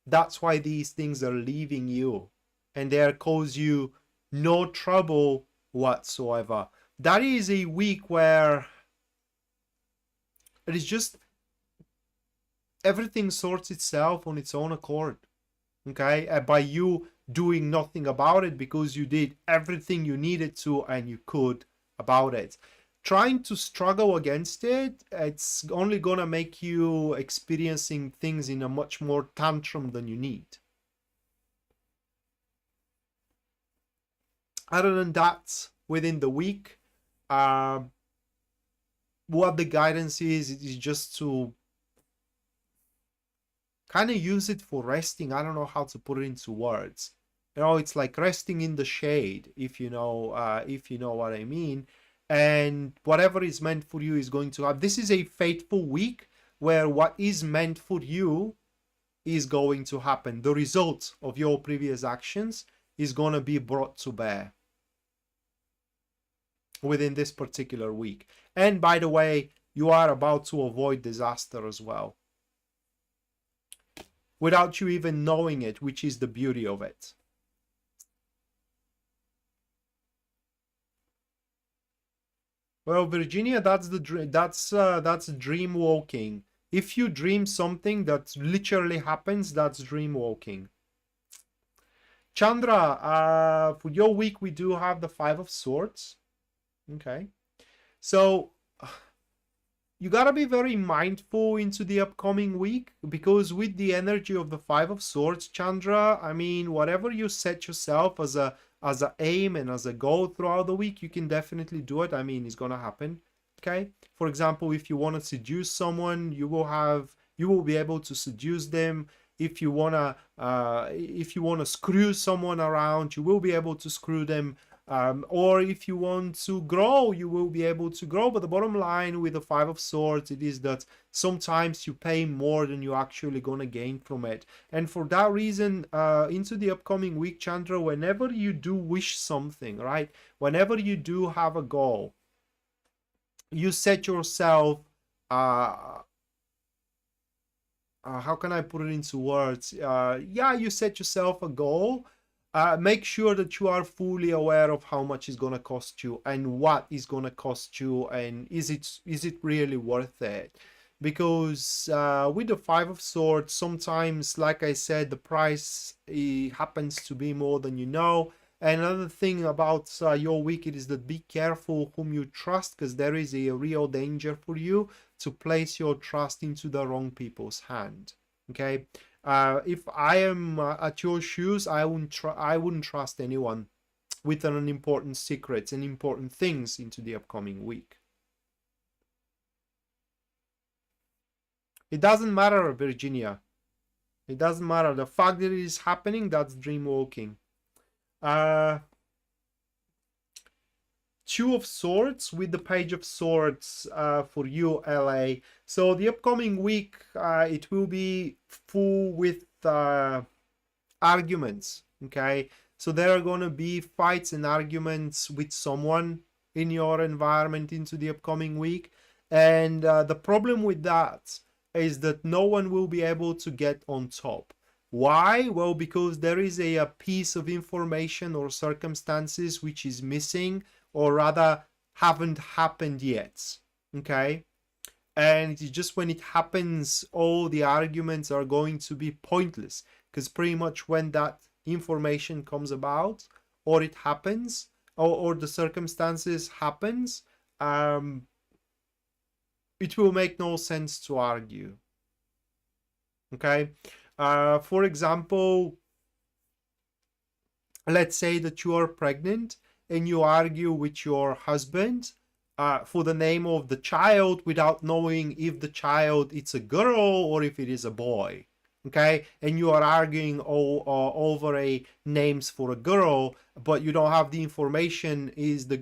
That's why these things are leaving you, and they are cause you no trouble whatsoever. That is a week where it is just everything sorts itself on its own accord. Okay, by you doing nothing about it, because you did everything you needed to and you could about it. Trying to struggle against it, it's only gonna make you experiencing things in a much more tantrum than you need. Other than that, within the week, what the guidance is, it is just to kind of use it for resting. I don't know how to put it into words. You know, it's like resting in the shade, if you know what I mean. And whatever is meant for you is going to have. This is a fateful week where what is meant for you is going to happen. The result of your previous actions is going to be brought to bear within this particular week. And by the way, you are about to avoid disaster as well, without you even knowing it, which is the beauty of it. Well, Virginia, that's the dream. That's dream walking. If you dream something that literally happens, that's dream walking. Chandra, for your week, we do have the Five of Swords. Okay, so you gotta be very mindful into the upcoming week, because with the energy of the Five of Swords, Chandra, I mean, whatever you set yourself as a aim and as a goal throughout the week, you can definitely do it. I mean, it's gonna happen. Okay, for example, if you want to seduce someone, you will be able to seduce them. If you wanna screw someone around, you will be able to screw them. Or if you want to grow, you will be able to grow. But the bottom line with the Five of Swords, it is that sometimes you pay more than you're actually going to gain from it. And for that reason, into the upcoming week, Chandra, whenever you do wish something, right? Whenever you do have a goal, you set yourself, how can I put it into words? Yeah, you set yourself a goal. Make sure that you are fully aware of how much is going to cost you and what is going to cost you, and is it really worth it? Because with the Five of Swords, sometimes, like I said, the price happens to be more than you know. And another thing about your week is that be careful whom you trust, because there is a real danger for you to place your trust into the wrong people's hand. Okay. If I am at your shoes, I wouldn't trust anyone with an important secrets and important things into the upcoming week. It doesn't matter, Virginia. It doesn't matter. The fact that it is happening, that's dream walking. Two of Swords with the Page of Swords for you, LA. So the upcoming week, it will be full with arguments, okay? So there are going to be fights and arguments with someone in your environment into the upcoming week. And the problem with that is that no one will be able to get on top. Why? Well, because there is a piece of information or circumstances which is missing, or rather haven't happened yet, okay? And it's just when it happens, all the arguments are going to be pointless, because pretty much when that information comes about, or it happens, or the circumstances happens, it will make no sense to argue, okay? For example, let's say that you are pregnant and you argue with your husband for the name of the child without knowing if the child is a girl or if it is a boy, okay? And you are arguing over a names for a girl, but you don't have the information, is the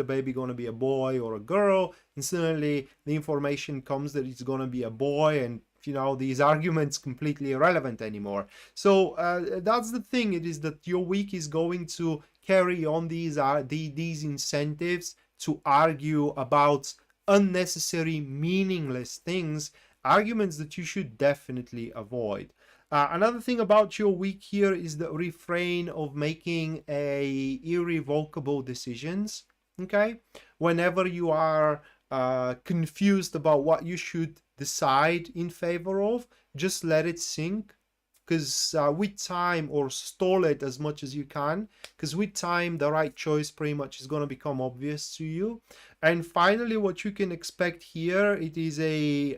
baby going to be a boy or a girl? And suddenly the information comes that it's going to be a boy, and you know, these arguments completely irrelevant anymore. So that's the thing. It is that your week is going to carry on these incentives to argue about unnecessary, meaningless things, arguments that you should definitely avoid. Another thing about your week here is the refrain of making irrevocable decisions. Okay, whenever you are confused about what you should decide in favor of, just let it sink, because with time, or stall it as much as you can, because with time the right choice pretty much is going to become obvious to you. And finally, what you can expect here, it is a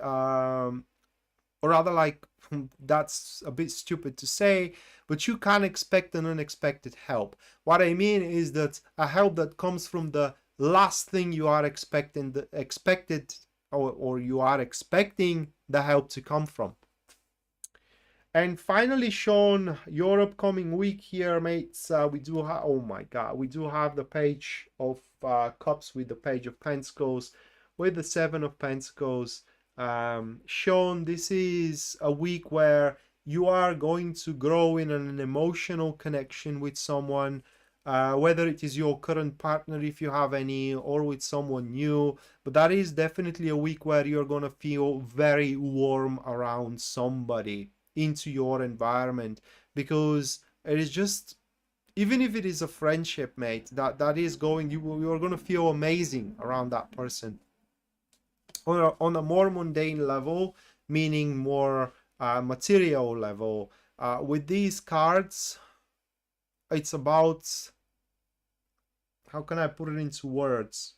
or rather, like, that's a bit stupid to say, but you can expect an unexpected help. What I mean is that a help that comes from the last thing you are expecting, or you are expecting the help to come from. And finally, Sean, your upcoming week here, mates, we do have, oh my god, we do have the Page of Cups with the Page of Pentacles, with the Seven of Pentacles. Sean, this is a week where you are going to grow in an emotional connection with someone, whether it is your current partner, if you have any, or with someone new. But that is definitely a week where you're going to feel very warm around somebody into your environment, because it is just, even if it is a friendship, mate, that is going, you're going to feel amazing around that person. On a more mundane level, meaning more material level, with these cards, it's about, how can I put it into words?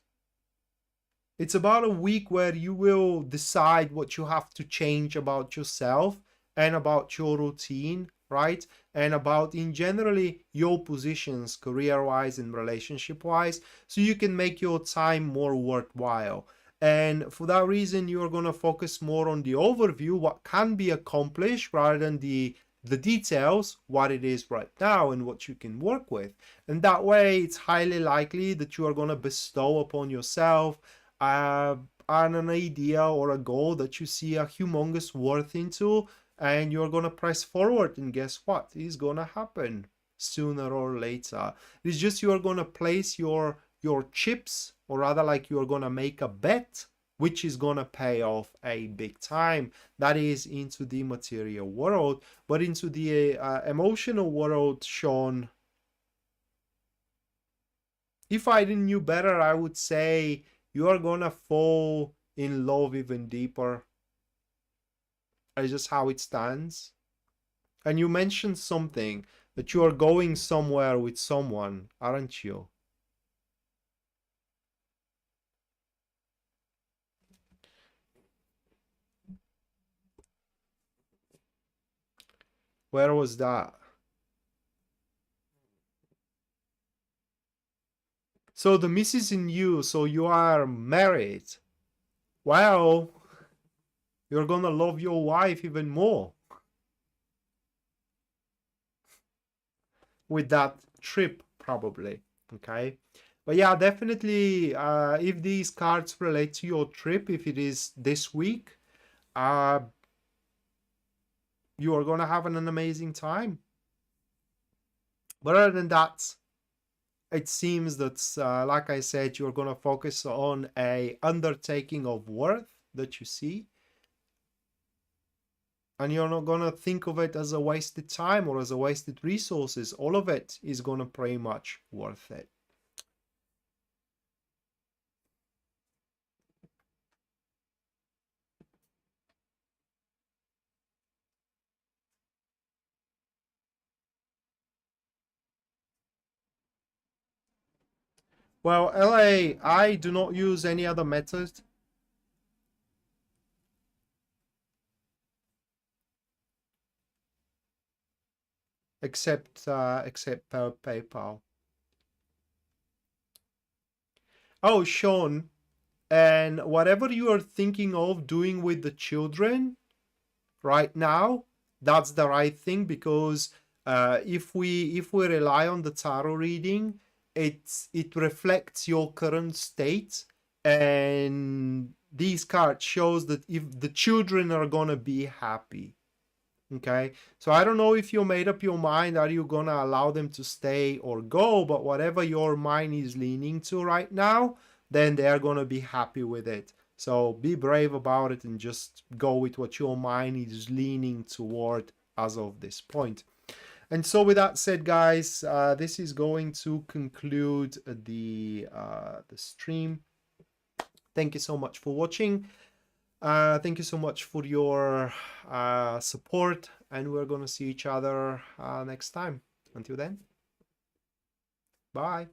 It's about a week where you will decide what you have to change about yourself and about your routine, right? And about, in generally, your positions career-wise and relationship-wise, so you can make your time more worthwhile. And for that reason, you're going to focus more on the overview, what can be accomplished, rather than the details, what it is right now and what you can work with. And that way, it's highly likely that you are going to bestow upon yourself an idea or a goal that you see a humongous worth into, and you're going to press forward. And guess what? It's going to happen sooner or later. It's just, you are going to place your chips, or rather, like, you're going to make a bet which is going to pay off a big time. That is into the material world. But into the emotional world, Sean, if I didn't knew better, I would say you are going to fall in love even deeper. That's just how it stands. And you mentioned something, that you are going somewhere with someone, aren't you? Where was that? So the missus in you, so you are married. Well, you're gonna love your wife even more with that trip, probably. Okay. But yeah, definitely, if these cards relate to your trip, if it is this week, you are gonna have an amazing time. But other than that, it seems that, like I said, you're going to focus on a undertaking of worth that you see, and you're not going to think of it as a wasted time or as a wasted resources. All of it is going to pretty much worth it. Well, LA, I do not use any other method except PayPal. Oh, Sean, and whatever you are thinking of doing with the children right now, that's the right thing, because if we rely on the tarot reading, it reflects your current state, and these cards shows that if the children are gonna be happy. Okay, so I don't know if you made up your mind, are you gonna allow them to stay or go, but whatever your mind is leaning to right now, then they are going to be happy with it. So be brave about it and just go with what your mind is leaning toward as of this point. And so with that said, guys, this is going to conclude the stream. Thank you so much for watching. Thank you so much for your support, and we're going to see each other next time. Until then, bye.